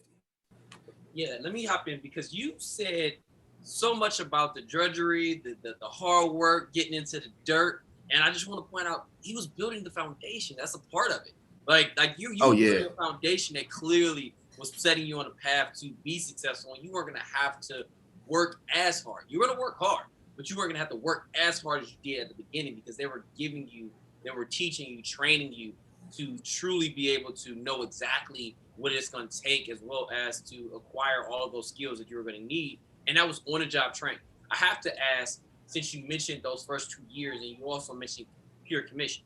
Yeah, let me hop in because you said so much about the drudgery, the hard work, getting into the dirt. And I just want to point out, he was building the foundation. That's a part of it. Like you were building a foundation that clearly was setting you on a path to be successful. And you weren't going to have to work as hard. You were going to work hard, but you weren't going to have to work as hard as you did at the beginning because they were teaching you, training you to truly be able to know exactly what it's going to take, as well as to acquire all of those skills that you were going to need. And that was on-the-job training. I have to ask, since you mentioned those first 2 years and you also mentioned pure commission,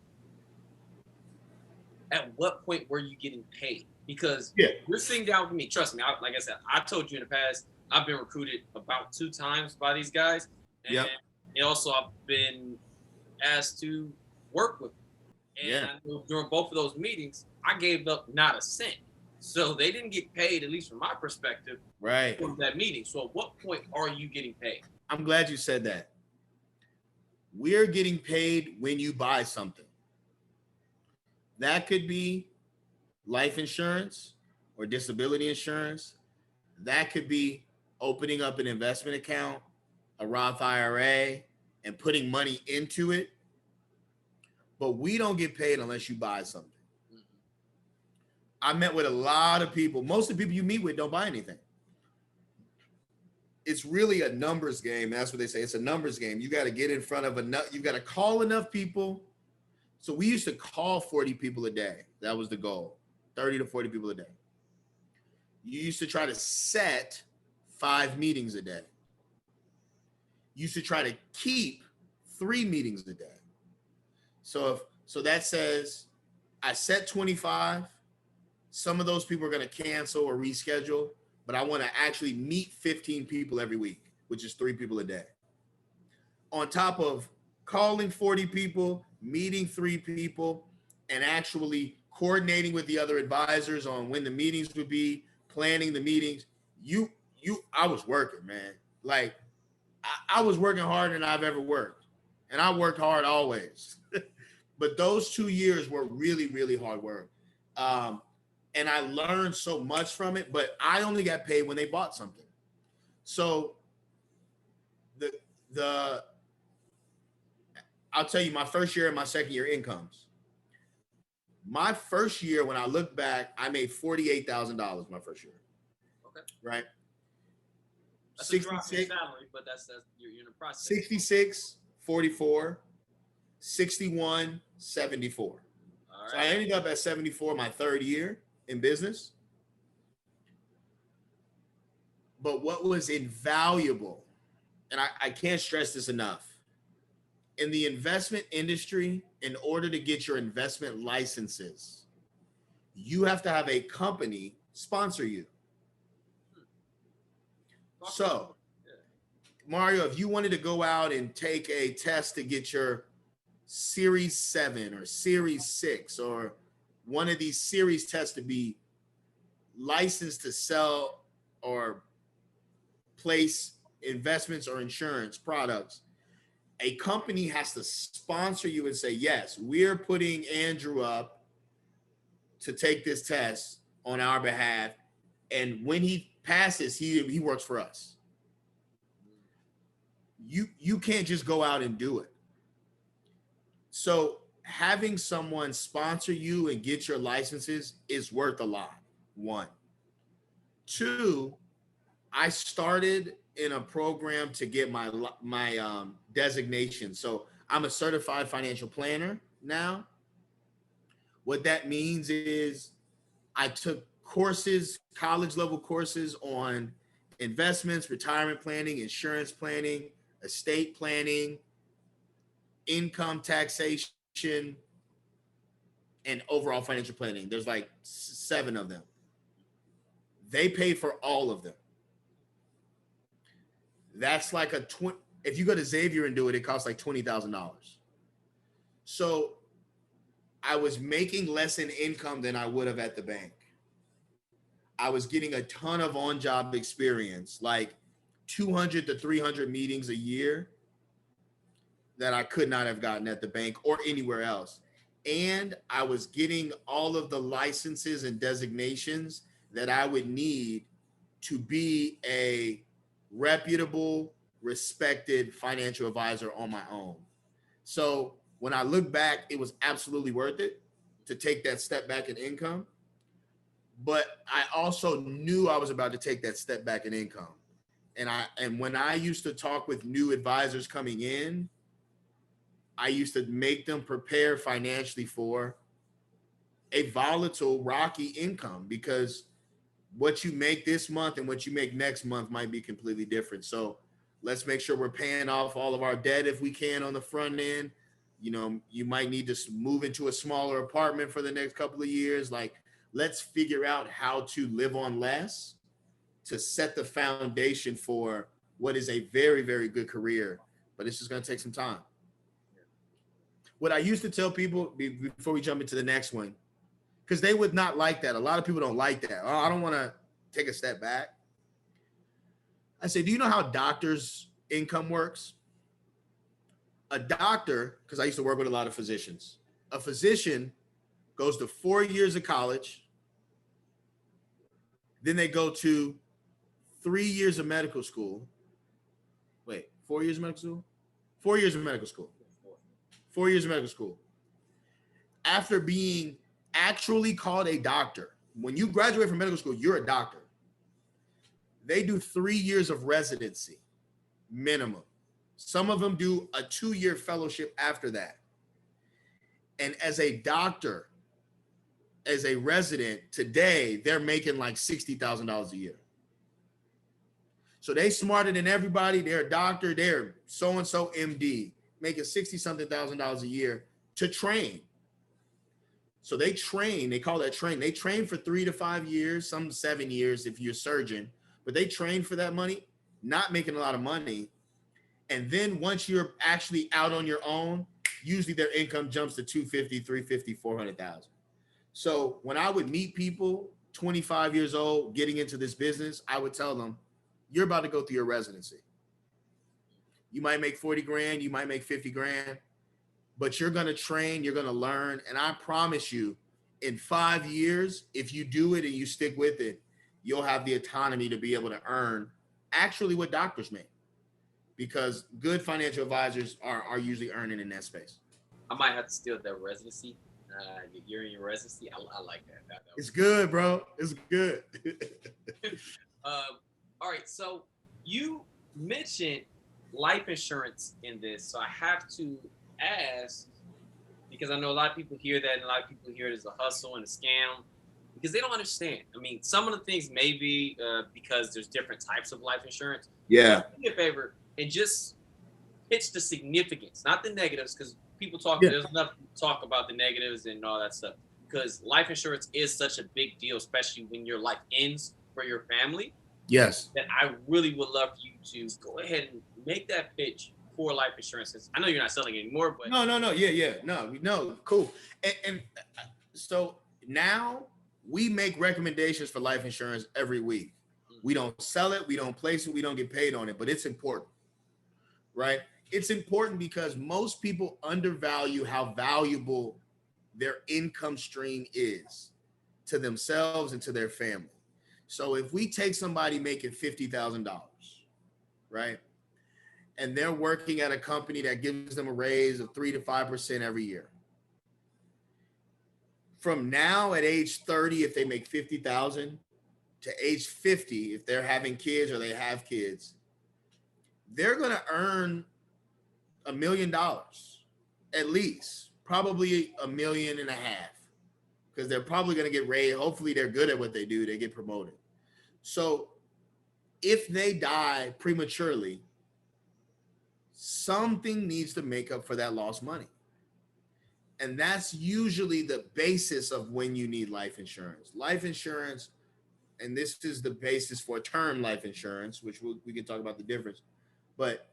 at what point were you getting paid? Because you're sitting down with me. Trust me, like I said, I told you in the past, I've been recruited about 2 times by these guys. And also I've been asked to work with them. And I know during both of those meetings, I gave up not a cent. So they didn't get paid, at least from my perspective, right, from that meeting. So at what point are you getting paid? I'm glad you said that. We're getting paid when you buy something. That could be life insurance or disability insurance. That could be opening up an investment account, a Roth IRA, and putting money into it. But we don't get paid unless you buy something. I met with a lot of people. Most of the people you meet with don't buy anything. It's really a numbers game. That's what they say. It's a numbers game. You got to get in front of enough. You got to call enough people. So we used to call 40 people a day. That was the goal. 30 to 40 people a day. You used to try to set 5 meetings a day. You used to try to keep 3 meetings a day. So that says I set 25. Some of those people are going to cancel or reschedule, but I want to actually meet 15 people every week, which is 3 people a day. On top of calling 40 people, meeting 3 people, and actually coordinating with the other advisors on when the meetings would be, planning the meetings. I was working, man. Like I was working harder than I've ever worked, and I worked hard always. But those 2 years were really, really hard work. And I learned so much from it, but I only got paid when they bought something. So I'll tell you my first year and my second year incomes. My first year, when I look back, I made $48,000 my first year. Okay. Right. That's a drop in salary, but that's you're in the process. 66, 44, 61, 74. All right. So I ended up at 74 my third year in business. But what was invaluable, and I can't stress this enough, in the investment industry, in order to get your investment licenses, you have to have a company sponsor you. So, Mario, if you wanted to go out and take a test to get your Series 7 or Series 6 or one of these series tests to be licensed to sell or place investments or insurance products, a company has to sponsor you and say, yes, we're putting Andrew up to take this test on our behalf. And when he passes, he works for us. You can't just go out and do it. So having someone sponsor you and get your licenses is worth a lot. One. Two, I started in a program to get my designation. So I'm a certified financial planner now. What that means is I took courses, college level courses on investments, retirement planning, insurance planning, estate planning, income taxation, and overall financial planning. There's like 7 of them. They pay for all of them. That's like if you go to Xavier and do it, it costs like $20,000. So I was making less in income than I would have at the bank. I was getting a ton of on-job experience, like 200 to 300 meetings a year that I could not have gotten at the bank or anywhere else. And I was getting all of the licenses and designations that I would need to be a reputable, respected financial advisor on my own. So when I look back, it was absolutely worth it to take that step back in income. But I also knew I was about to take that step back in income. And when I used to talk with new advisors coming in, I used to make them prepare financially for a volatile, rocky income, because what you make this month and what you make next month might be completely different. So let's make sure we're paying off all of our debt if we can on the front end. You know, you might need to move into a smaller apartment for the next couple of years. Like, let's figure out how to live on less to set the foundation for what is a very, very good career. But it's just going to take some time. What I used to tell people before we jump into the next one, because they would not like that. A lot of people don't like that. Oh, I don't want to take a step back. I say, do you know how doctors' income works? A doctor, because I used to work with a lot of physicians, a physician goes to 4 years of college. Then they go to 3 years of medical school. Wait, 4 years of medical school? 4 years of medical school. 4 years of medical school. After being actually called a doctor, when you graduate from medical school, you're a doctor. They do 3 years of residency, minimum. Some of them do a 2-year fellowship after that. And as a doctor, as a resident today, they're making like $60,000 a year. So they smarter than everybody. They're a doctor. They're so-and-so MD, making $60-something thousand a year to train. So they train, they call that train. They train for 3 to 5 years, some 7 years if you're a surgeon, but they train for that money, not making a lot of money. And then once you're actually out on your own, usually their income jumps to 250, 350, 400,000. So when I would meet people 25 years old getting into this business, I would tell them, you're about to go through your residency. You might make 40 grand, you might make 50 grand, but you're going to train, you're going to learn. And I promise you, in 5 years, if you do it and you stick with it, you'll have the autonomy to be able to earn actually what doctors make, because good financial advisors are usually earning in that space. I might have to steal that residency. You're in your residency. I like that. It's good, bro. It's good. All right. So you mentioned life insurance in this. So I have to ask, because I know a lot of people hear that, and a lot of people hear it as a hustle and a scam because they don't understand. I mean, some of the things may be because there's different types of life insurance. Yeah. Do me a favor and just pitch the significance, not the negatives, because people talk. Yeah. There's enough talk about the negatives and all that stuff. Because life insurance is such a big deal, especially when your life ends for your family. Yes. That I really would love you to go ahead and make that pitch for life insurance. I know you're not selling it anymore, but no, yeah, no, cool. And so now we make recommendations for life insurance every week. We don't sell it, we don't place it, we don't get paid on it, but it's important, right? It's important because most people undervalue how valuable their income stream is. to themselves and to their family. So if we take somebody making $50,000, right, and they're working at a company that gives them a raise of 3 to 5% every year, from now at age 30, if they make 50,000, to age 50, if they're having kids or they have kids, they're going to earn $1 million at least, probably $1.5 million, because they're probably going to get raised. Hopefully they're good at what they do. They get promoted. So if they die prematurely, something needs to make up for that lost money. And that's usually the basis of when you need life insurance. Life insurance, and this is the basis for term life insurance, which we can talk about the difference. But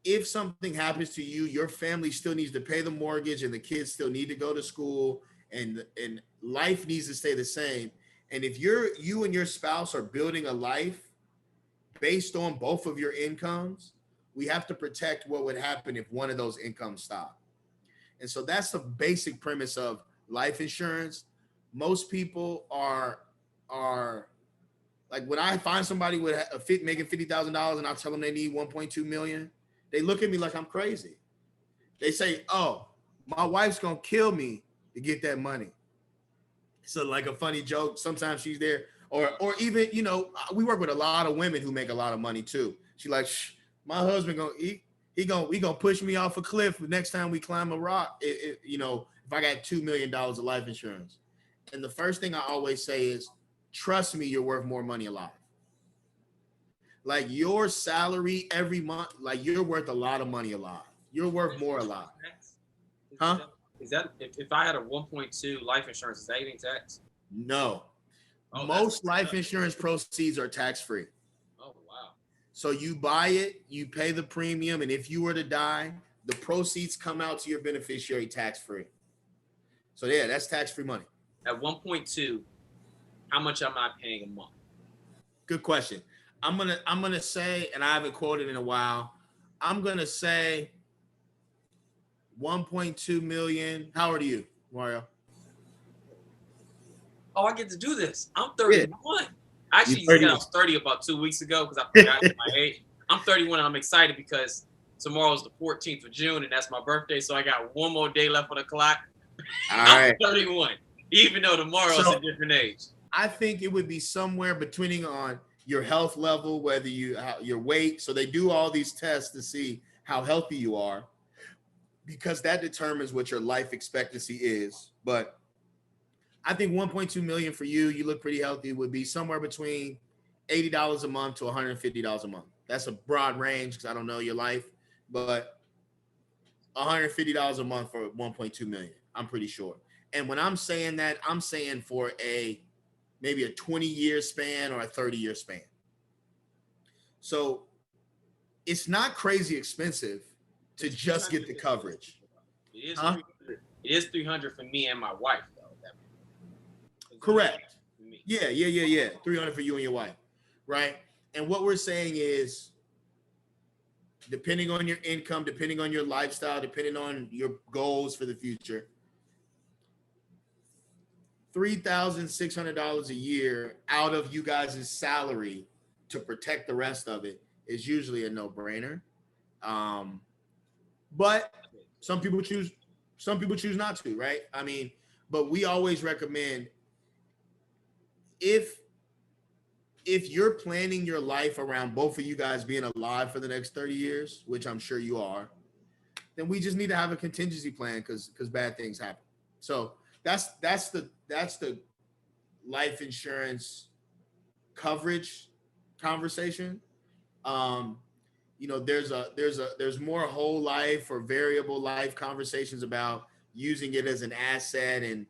if something happens to you, your family still needs to pay the mortgage and the kids still need to go to school and life needs to stay the same. And if you and your spouse are building a life based on both of your incomes, we have to protect what would happen if one of those incomes stopped. And so that's the basic premise of life insurance. Most people are like, when I find somebody with making $50,000 and I tell them they need 1.2 million, they look at me like I'm crazy. They say, "Oh, my wife's gonna kill me to get that money." So like a funny joke. Sometimes she's there, or even, you know, we work with a lot of women who make a lot of money too. She like, "Shh, my husband we gonna push me off a cliff next time we climb a rock." You know, if I got $2 million of life insurance, and the first thing I always say is, trust me, you're worth more money alive. Like your salary every month, like you're worth a lot of money alive. You're worth more alive. Huh? Is that if I had a 1.2 life insurance, is that even tax? No. Oh, most life insurance proceeds are tax-free. Oh, wow. So you buy it, you pay the premium, and if you were to die, the proceeds come out to your beneficiary tax-free. So yeah, that's tax-free money. At 1.2, how much am I paying a month? Good question. I'm gonna say, and I haven't quoted in a while, I'm gonna say 1.2 million. How old are you, Mario? Oh, I get to do this. I'm 31. Yeah. Actually, I was 30 about 2 weeks ago because I forgot my age. I'm 31 and I'm excited because tomorrow's the 14th of June and that's my birthday. So I got one more day left on the clock. I'm 31, even though tomorrow's a different age. I think it would be somewhere between on your health level, whether your weight. So they do all these tests to see how healthy you are, because that determines what your life expectancy is. But I think 1.2 million for you, you look pretty healthy, would be somewhere between $80 a month to $150 a month. That's a broad range because I don't know your life, but $150 a month for 1.2 million, I'm pretty sure. And when I'm saying that, I'm saying for maybe a 20-year span or a 30-year span. So it's not crazy expensive to just get the coverage. It is 300 for me and my wife, though. Correct. Yeah. 300 for you and your wife, right? And what we're saying is, depending on your income, depending on your lifestyle, depending on your goals for the future, $3,600 a year out of you guys' salary to protect the rest of it is usually a no-brainer. But some people choose not to, right? I mean, but we always recommend, if you're planning your life around both of you guys being alive for the next 30 years, which I'm sure you are, then we just need to have a contingency plan because bad things happen. So that's the life insurance coverage conversation. You know, there's more whole life or variable life conversations about using it as an asset and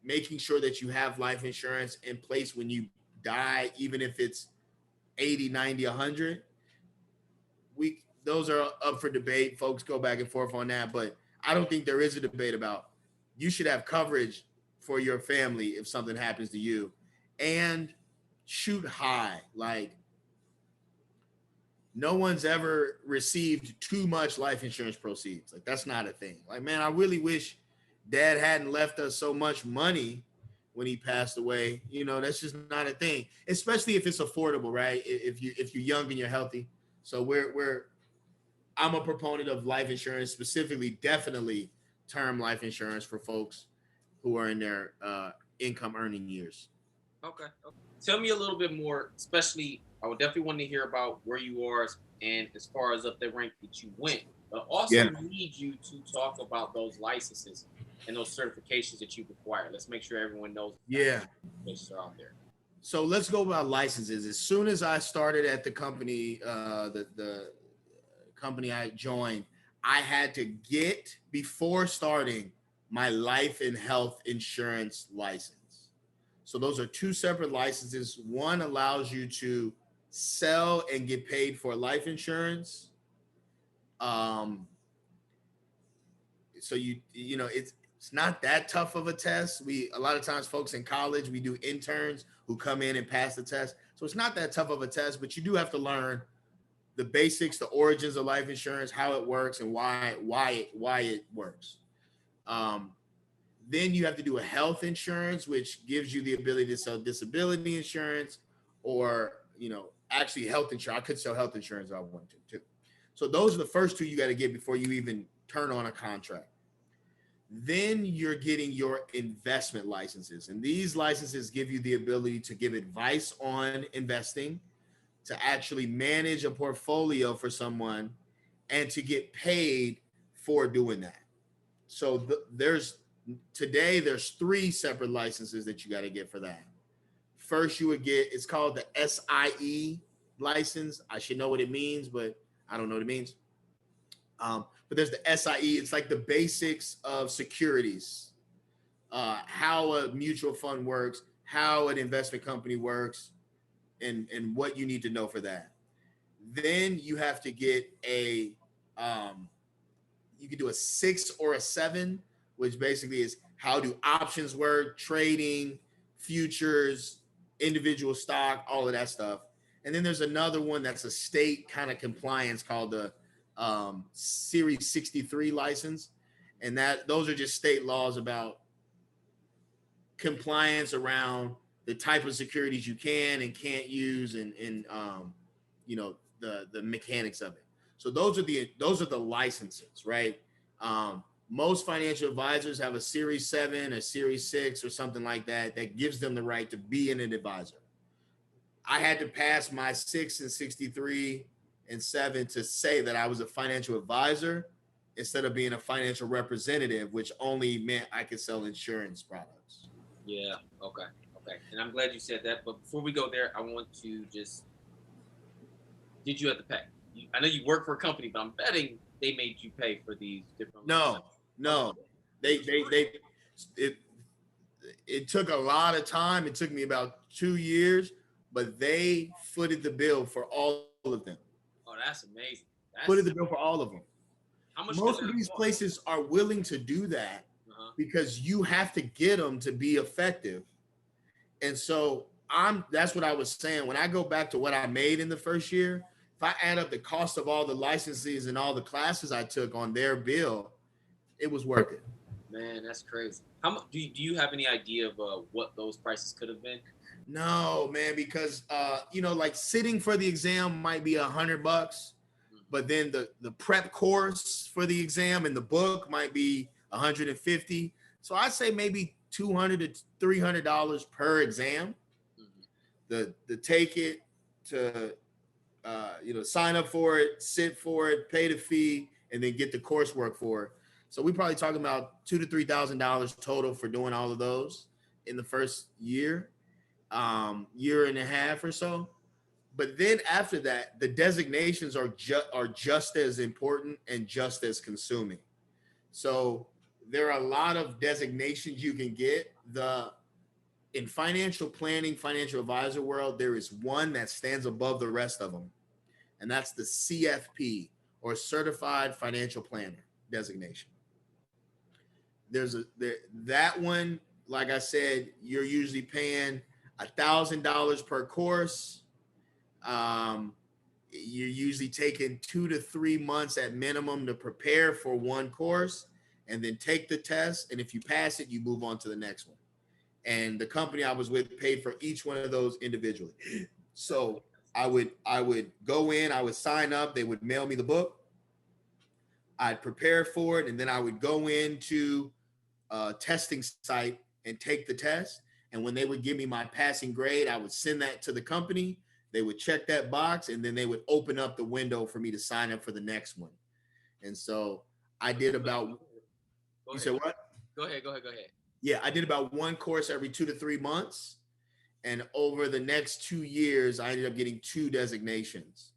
making sure that you have life insurance in place when you die, even if it's 80, 90, 100. Those are up for debate. Folks go back and forth on that, but I don't think there is a debate about you should have coverage for your family if something happens to you, and shoot high. Like, no one's ever received too much life insurance proceeds. Like, that's not a thing. Like, man, I really wish Dad hadn't left us so much money when he passed away. You know, that's just not a thing, especially if it's affordable, right? If you're young and you're healthy. So I'm a proponent of life insurance, specifically, definitely term life insurance for folks who are in their income earning years. Okay. Tell me a little bit more, especially I would definitely want to hear about where you are and as far as up the rank that you went. But also Yeah. need you to talk about those licenses and those certifications that you've acquired. Let's make sure everyone knows Yeah. which are out there. So let's go about licenses. As soon as I started at the company, the company I joined, I had to get, before starting, my life and health insurance license. So those are two separate licenses. One allows you to sell and get paid for life insurance. Um, so you know it's not that tough of a test. We a lot of times folks in college, we do interns who come in and pass the test. So it's not that tough of a test, but you do have to learn the basics, the origins of life insurance, how it works, and why it works. Um, then you have to do a health insurance, which gives you the ability to sell disability insurance, or actually health insurance. I could sell health insurance if I wanted to too. So those are the first two you got to get before you even turn on a contract. Then you're getting your investment licenses, and these licenses give you the ability to give advice on investing, to actually manage a portfolio for someone, and to get paid for doing that. So there's three separate licenses that you got to get for that. First, you would get, it's called the SIE license. I should know what it means, but I don't know what it means. But there's the SIE. It's like the basics of securities, how a mutual fund works, how an investment company works, and what you need to know for that. Then you have to get you can do a 6 or a 7, which basically is how do options work, trading, futures, individual stock, all of that stuff. And then there's another one that's a state kind of compliance called the Series 63 license. And those are just state laws about compliance around the type of securities you can and can't use, and the mechanics of it. So those are the licenses, right? Most financial advisors have a Series 7, a Series 6, or something like that gives them the right to be an advisor. I had to pass my 6 and 63 and 7 to say that I was a financial advisor instead of being a financial representative, which only meant I could sell insurance products. Yeah. Okay. And I'm glad you said that. But before we go there, I want to just, did you have to pay? I know you work for a company, but I'm betting they made you pay for these different. No. It took a lot of time. It took me about 2 years, but they footed the bill for all of them. Oh, that's amazing. Footed the bill for all of them. How much Most of these places are willing to do that because you have to get them to be effective. And so that's what I was saying. When I go back to what I made in the first year, if I add up the cost of all the licenses and all the classes I took on their bill, it was worth it. Man, that's crazy. How much do you have any idea of what those prices could have been? No, man, because like sitting for the exam might be $100, but then the prep course for the exam and the book might be $150. So I'd say maybe $200 to $300 per exam. The take it, to sign up for it, sit for it, pay the fee, and then get the coursework for it. So we probably talking about $2,000 to $3,000 total for doing all of those in the first year and a half or so. But then after that, the designations are just as important and just as consuming. So there are a lot of designations you can get. In financial planning, financial advisor world, there is one that stands above the rest of them, and that's the CFP, or Certified Financial Planner designation. That one, like I said, you're usually paying $1,000 per course. You're usually taking 2 to 3 months at minimum to prepare for one course, and then take the test. And if you pass it, you move on to the next one. and the company I was with paid for each one of those individually. So I would go in, I would sign up, they would mail me the book, I'd prepare for it, and then I would go into a testing site and take the test. And when they would give me my passing grade, I would send that to the company. They would check that box, and then they would open up the window for me to sign up for the next one. And so I did about, you said what? Go ahead. Go ahead. Yeah, I did about one course every 2 to 3 months. And over the next 2 years, I ended up getting 2 designations.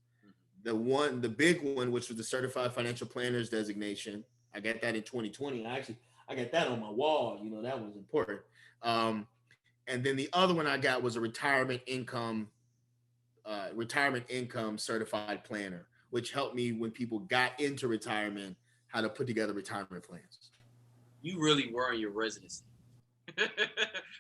The big one, which was the Certified Financial Planners designation, I got that in 2020. I got that on my wall. You know, that was important. And then the other one I got was a retirement income certified planner, which helped me when people got into retirement, how to put together retirement plans. You really were in your residency.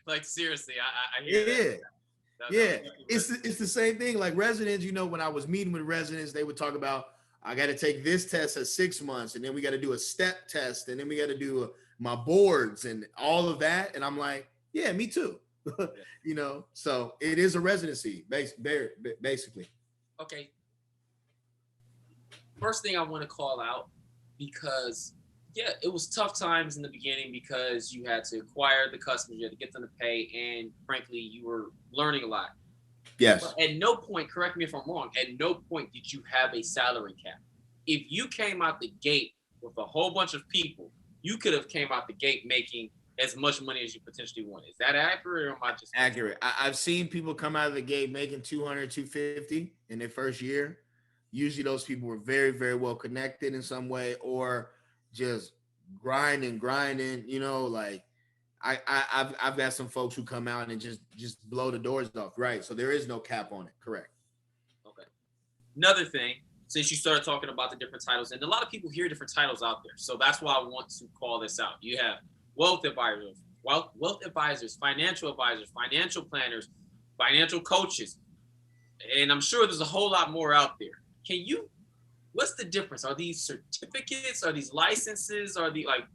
Like seriously, I hear that. Yeah. It's the same thing. Like residents, you know, when I was meeting with residents, they would talk about, I got to take this test at 6 months, and then we got to do a step test, and then we got to do my boards and all of that. And I'm like, yeah, me too. You know, so it is a residency, basically. Okay. First thing I want to call out, because yeah, it was tough times in the beginning because you had to acquire the customers, you had to get them to pay, and frankly, you were learning a lot. Yes. But at no point, correct me if I'm wrong, at no point did you have a salary cap. If you came out the gate with a whole bunch of people, you could have came out the gate making as much money as you potentially want. Is that accurate, or am I just accurate? I've seen people come out of the gate making 200, 250 in their first year. Usually those people were very, very well connected in some way, or just grinding, you know, like I've got some folks who come out and just blow the doors off. Right. So there is no cap on it. Correct. Okay. Another thing, since you started talking about the different titles, and a lot of people hear different titles out there. So that's why I want to call this out. You have wealth advisors, financial planners, financial coaches. And I'm sure there's a whole lot more out there. What's the difference? Are these certificates? Are these licenses?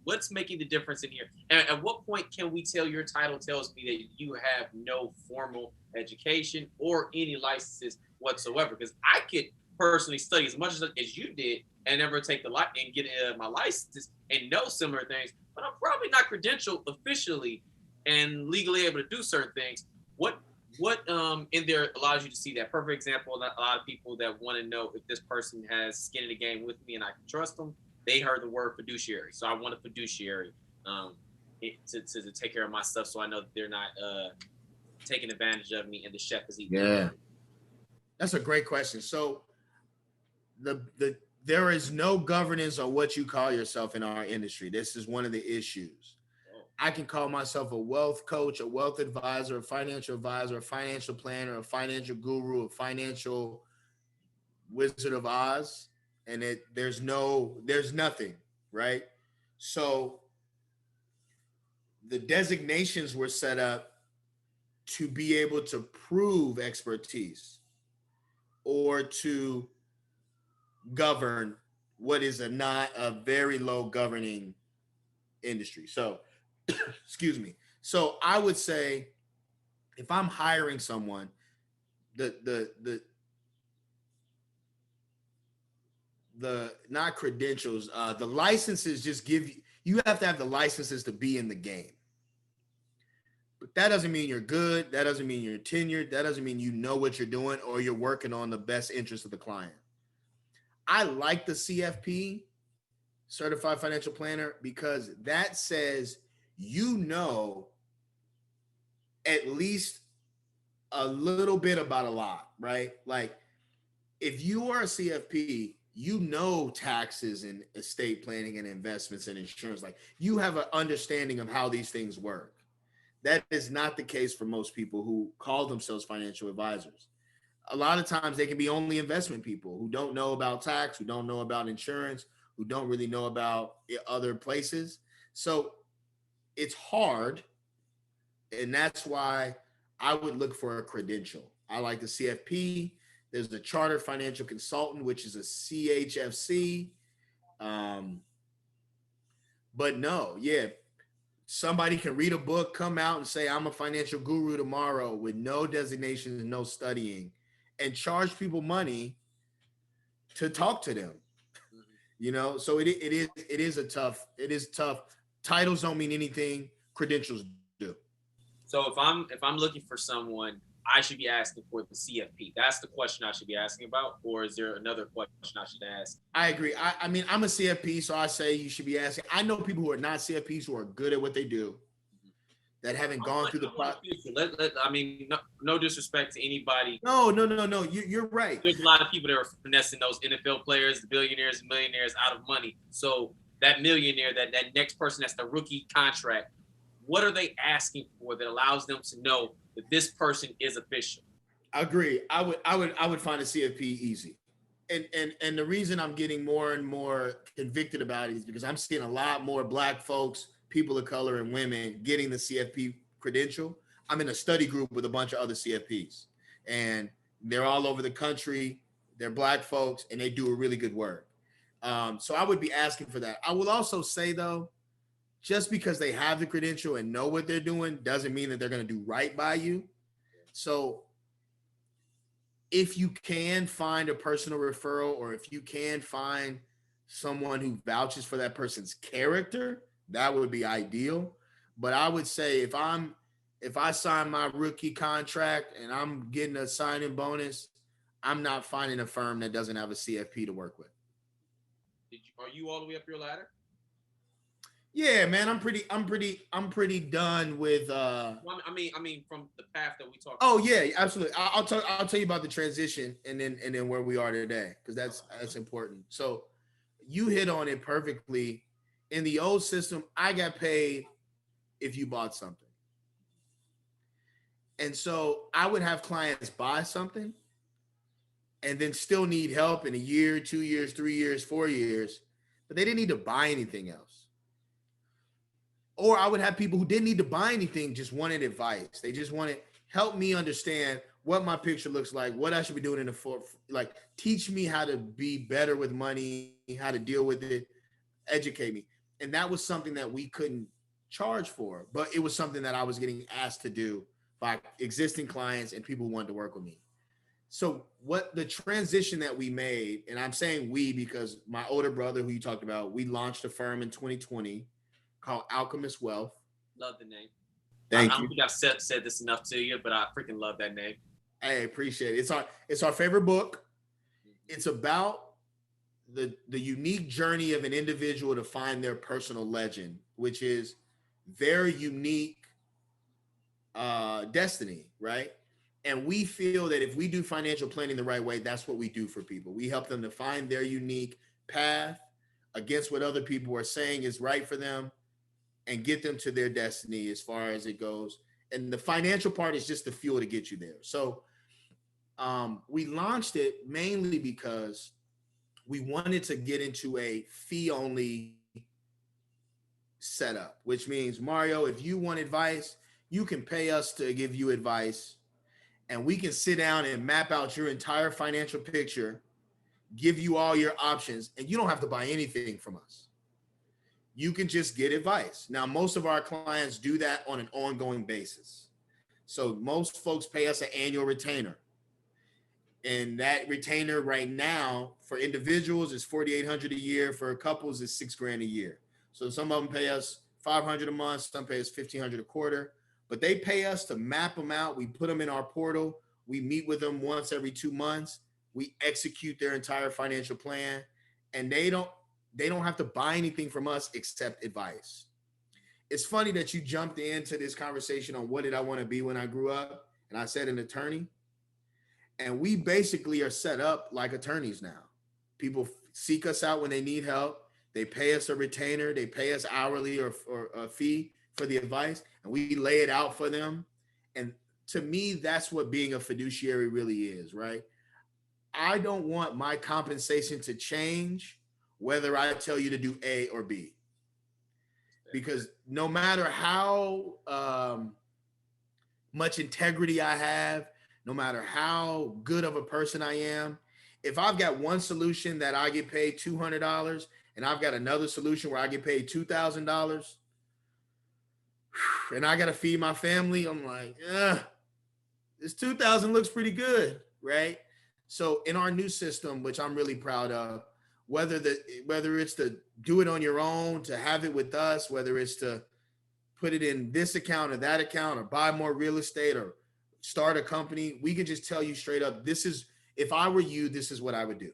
What's making the difference in here? And at what point can we tell your title tells me that you have no formal education or any licenses whatsoever? Because I could personally study as much as you did and never take and get my license and know similar things, but I'm probably not credentialed officially and legally able to do certain things. What in there allows you to see that? Perfect example, a lot of people that want to know if this person has skin in the game with me and I can trust them, they heard the word fiduciary. So I want a fiduciary to take care of my stuff, so I know that they're not taking advantage of me and the chef is eating. Yeah, that's a great question. So there is no governance on what you call yourself in our industry. This is one of the issues. I can call myself a wealth coach, a wealth advisor, a financial planner, a financial guru, a financial Wizard of Oz, and there's nothing, right? So the designations were set up to be able to prove expertise or to govern what is not a very low governing industry. So excuse me. So I would say if I'm hiring someone, the not credentials, the licenses just you have to have the licenses to be in the game. But that doesn't mean you're good. That doesn't mean you're tenured. That doesn't mean you know what you're doing or you're working on the best interest of the client. I like the CFP, Certified Financial Planner, because that says you know at least a little bit about a lot, right? Like if you are a CFP, you know taxes and estate planning and investments and insurance. Like you have an understanding of how these things work. That is not the case for most people who call themselves financial advisors. A lot of times they can be only investment people who don't know about tax, who don't know about insurance, who don't really know about other places. So it's hard. And that's why I would look for a credential. I like the CFP. There's the Chartered Financial Consultant, which is a CHFC. But no, yeah, somebody can read a book, come out and say, I'm a financial guru tomorrow with no designations, no studying, and charge people money to talk to them. You know, so it is tough. Titles don't mean anything, credentials do. So if I'm looking for someone, I should be asking for the CFP. That's the question I should be asking about, or is there another question I should ask? I agree. I mean, I'm a CFP, so I say you should be asking. I know people who are not CFPs who are good at what they do, that haven't gone through the process. I mean, no disrespect to anybody. No. You're right. There's a lot of people that are finessing those NFL players, the billionaires, and millionaires out of money. So that millionaire, that next person, that's the rookie contract. What are they asking for that allows them to know that this person is official? I agree. I would find a CFP easy. And the reason I'm getting more and more convicted about it is because I'm seeing a lot more Black folks, people of color, and women getting the CFP credential. I'm in a study group with a bunch of other CFPs, and they're all over the country. They're Black folks, and they do a really good work. So I would be asking for that. I will also say, though, just because they have the credential and know what they're doing doesn't mean that they're going to do right by you. So if you can find a personal referral, or if you can find someone who vouches for that person's character, that would be ideal. But I would say if I sign my rookie contract and I'm getting a signing bonus, I'm not finding a firm that doesn't have a CFP to work with. Are you all the way up your ladder? Yeah, man, I'm pretty done with. Well, I mean, from the path that we talked. Oh yeah, absolutely. I'll tell you about the transition and then where we are today, because that's important. So you hit on it perfectly. In the old system, I got paid if you bought something, and so I would have clients buy something, and then still need help in a year, 2 years, 3 years, 4 years, but they didn't need to buy anything else. Or I would have people who didn't need to buy anything, just wanted advice. They just wanted help me understand what my picture looks like, what I should be doing in like teach me how to be better with money, how to deal with it, educate me. And that was something that we couldn't charge for, but it was something that I was getting asked to do by existing clients and people who wanted to work with me. So what the transition that we made, and I'm saying we because my older brother who you talked about, we launched a firm in 2020 called Alchemist Wealth. Love the name. Thank you. I don't think I've said this enough to you, but I freaking love that name. Hey, appreciate it. It's our favorite book. It's about the unique journey of an individual to find their personal legend, which is their unique destiny, right? And we feel that if we do financial planning the right way, that's what we do for people. We help them to find their unique path against what other people are saying is right for them, and get them to their destiny as far as it goes. And the financial part is just the fuel to get you there. So we launched it mainly because we wanted to get into a fee-only setup, which means, Mario, if you want advice, you can pay us to give you advice, and we can sit down and map out your entire financial picture, give you all your options, and you don't have to buy anything from us. You can just get advice. Now, most of our clients do that on an ongoing basis. So most folks pay us an annual retainer. And that retainer right now for individuals is $4,800 a year. For couples is $6,000 a year. So some of them pay us $500 a month, some pay us $1,500 a quarter, but they pay us to map them out. We put them in our portal. We meet with them once every 2 months. We execute their entire financial plan, and they don't have to buy anything from us except advice. It's funny that you jumped into this conversation on what did I want to be when I grew up, and I said an attorney. And we basically are set up like attorneys now. People seek us out when they need help. They pay us a retainer. They pay us hourly or a fee for the advice, and we lay it out for them. And to me, that's what being a fiduciary really is, right? I don't want my compensation to change whether I tell you to do A or B. Because no matter how much integrity I have, no matter how good of a person I am, if I've got one solution that I get paid $200 and I've got another solution where I get paid $2,000, and I got to feed my family. I'm like, this 2000 looks pretty good, right? So in our new system, which I'm really proud of, whether it's to do it on your own, to have it with us, whether it's to put it in this account or that account or buy more real estate or start a company, we can just tell you straight up, this is, if I were you, this is what I would do.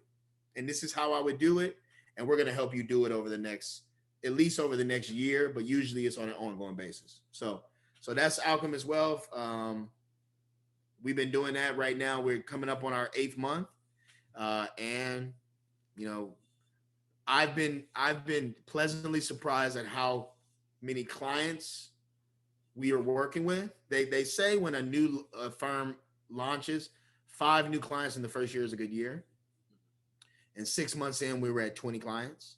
And this is how I would do it. And we're going to help you do it over the next, at least over the next year, but usually it's on an ongoing basis. So that's Alchemist Wealth. We've been doing that right now. We're coming up on our 8th month. And, you know, I've been pleasantly surprised at how many clients we are working with. They say when a new firm launches, 5 new clients in the first year is a good year. And 6 months in, we were at 20 clients.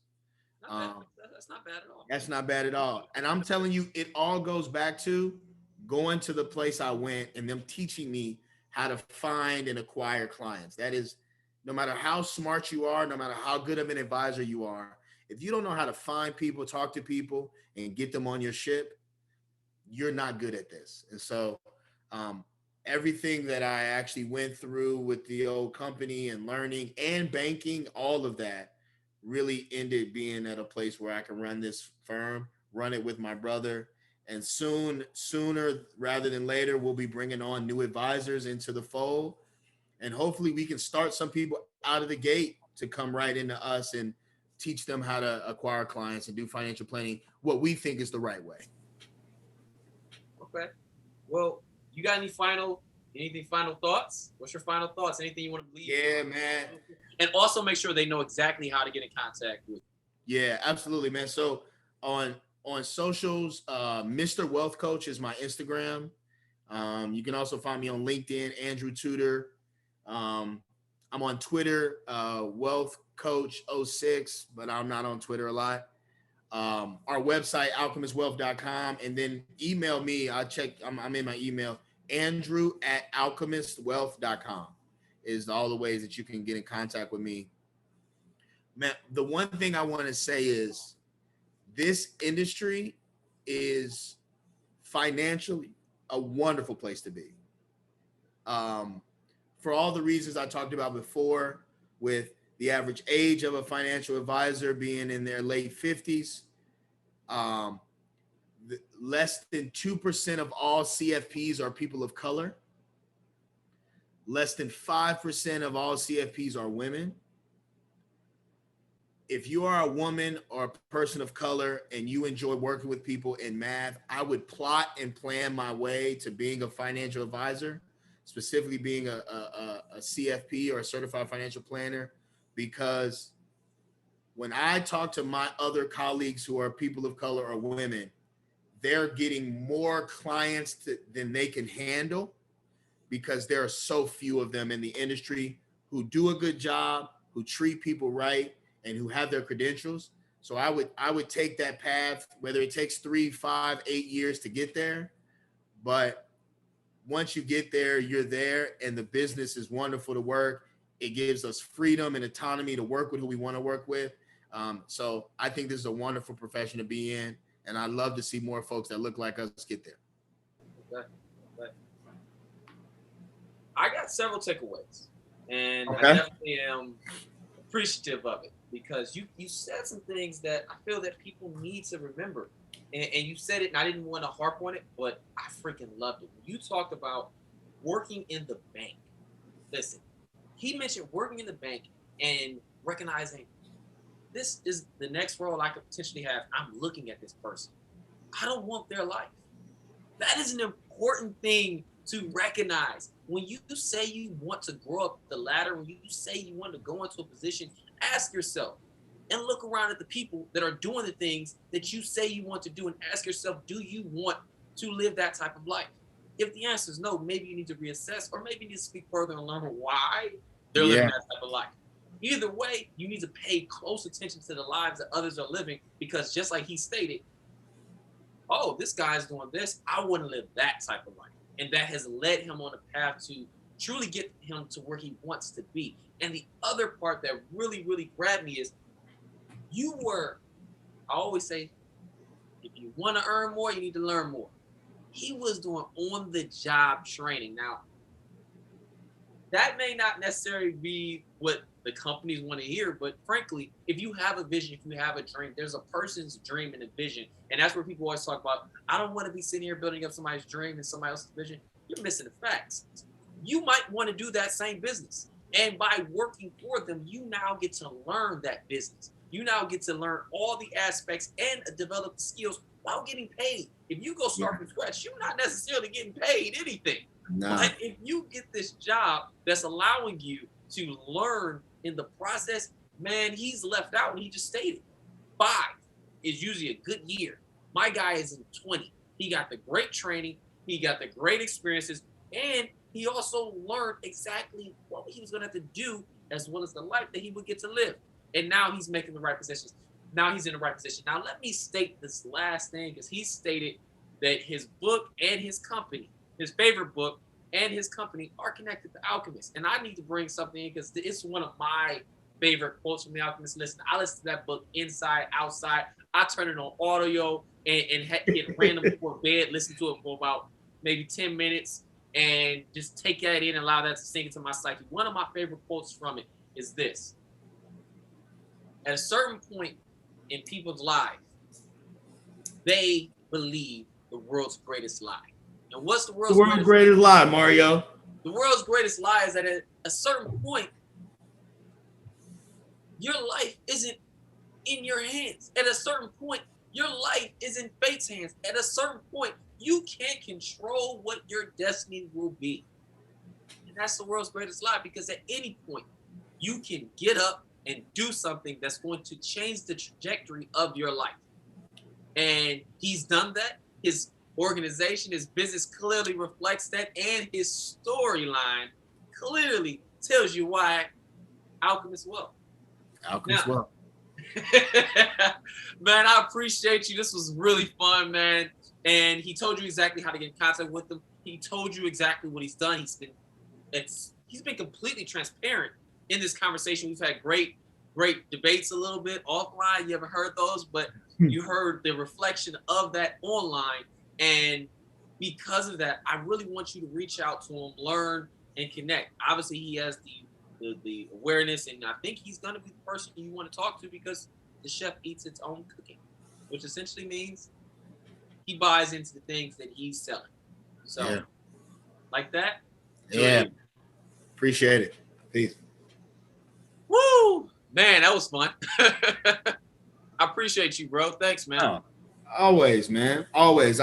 That's not bad at all. That's not bad at all. And I'm telling you, it all goes back to going to the place I went and them teaching me how to find and acquire clients. That is, no matter how smart you are, no matter how good of an advisor you are, if you don't know how to find people, talk to people, and get them on your ship, you're not good at this. And so everything that I actually went through with the old company and learning and banking, all of that really ended being at a place where I can run this firm, run it with my brother. And sooner rather than later, we'll be bringing on new advisors into the fold. And hopefully we can start some people out of the gate to come right into us and teach them how to acquire clients and do financial planning, what we think is the right way. Okay. Well, you got anything final thoughts? What's your final thoughts? Anything you want to leave? Yeah, man. And also make sure they know exactly how to get in contact with you. Yeah, absolutely, man. So on socials, Mr. Wealth Coach is my Instagram. You can also find me on LinkedIn, Andrew Tudor. I'm on Twitter, Wealth Coach 06, but I'm not on Twitter a lot. Our website, alchemistwealth.com, and then email me. I check, I'm in my email, andrew@alchemistwealth.com is all the ways that you can get in contact with me. Man, the one thing I want to say is this industry is financially a wonderful place to be. For all the reasons I talked about before, with the average age of a financial advisor being in their late 50s, less than 2% of all CFPs are people of color. Less than 5% of all CFPs are women. If you are a woman or a person of color and you enjoy working with people in math, I would plot and plan my way to being a financial advisor, specifically being a CFP or a certified financial planner, because when I talk to my other colleagues who are people of color or women, they're getting more clients than they can handle, because there are so few of them in the industry who do a good job, who treat people right, and who have their credentials. So I would take that path, whether it takes 3, 5, 8 years to get there. But once you get there, you're there, and the business is wonderful to work. It gives us freedom and autonomy to work with who we want to work with. So I think this is a wonderful profession to be in, and I love to see more folks that look like us get there. Okay. I got several takeaways, and Okay. I definitely am appreciative of it, because you said some things that I feel that people need to remember. And you said it, and I didn't want to harp on it, but I freaking loved it. You talked about working in the bank. Listen, he mentioned working in the bank and recognizing this is the next role I could potentially have. I'm looking at this person. I don't want their life. That is an important thing to recognize. When you say you want to grow up the ladder, when you say you want to go into a position, ask yourself and look around at the people that are doing the things that you say you want to do, and ask yourself, do you want to live that type of life? If the answer is no, maybe you need to reassess, or maybe you need to speak further and learn why they're living that type of life. Either way, you need to pay close attention to the lives that others are living, because just like he stated, oh, this guy's doing this, I wouldn't live that type of life. And that has led him on a path to truly get him to where he wants to be. And the other part that really, really grabbed me is, you were, I always say, If you want to earn more, you need to learn more. He was doing on-the-job training. Now, that may not necessarily be what the companies want to hear, but frankly, if you have a vision, if you have a dream, there's a person's dream and a vision. And that's where people always talk about, I don't want to be sitting here building up somebody's dream and somebody else's vision. You're missing the facts. You might want to do that same business. And by working for them, you now get to learn that business. You now get to learn all the aspects and develop the skills while getting paid. If you go start from scratch, you're not necessarily getting paid anything. Nah. But if you get this job that's allowing you to learn in the process, man, he's left out and he just stated 5 is usually a good year. My guy is in 20. He got the great training, he got the great experiences, and he also learned exactly what he was going to have to do as well as the life that he would get to live. And now he's making the right positions. Now he's in the right position. Now let me state this last thing, because he stated that his book and his company, his favorite book and his company, are connected to Alchemist. And I need to bring something in because it's one of my favorite quotes from The Alchemist. Listen, I listen to that book inside, outside. I turn it on audio and hit random before bed, listen to it for about maybe 10 minutes and just take that in and allow that to sink into my psyche. One of my favorite quotes from it is this. At a certain point in people's lives, they believe the world's greatest lie. And what's the world's greatest lie, Mario? The world's greatest lie is that at a certain point, your life isn't in your hands. At a certain point, your life is in fate's hands. At a certain point, you can't control what your destiny will be. And that's the world's greatest lie, because at any point, you can get up and do something that's going to change the trajectory of your life. And he's done that. His organization, his business clearly reflects that, and his storyline clearly tells you why Alchemist Wealth. Alchemist Wealth. Man, I appreciate you. This was really fun, man. And he told you exactly how to get in contact with him. He told you exactly what he's done. He's been completely transparent in this conversation. We've had great debates a little bit offline. You haven't heard those, but you heard the reflection of that online. And because of that, I really want you to reach out to him, learn, and connect. Obviously, he has the awareness, and I think he's going to be the person you want to talk to, because the chef eats its own cooking, which essentially means he buys into the things that he's selling. So, like that. Yeah. Appreciate it. Peace. Woo! Man, that was fun. I appreciate you, bro. Thanks, man. Oh, always, man. Always.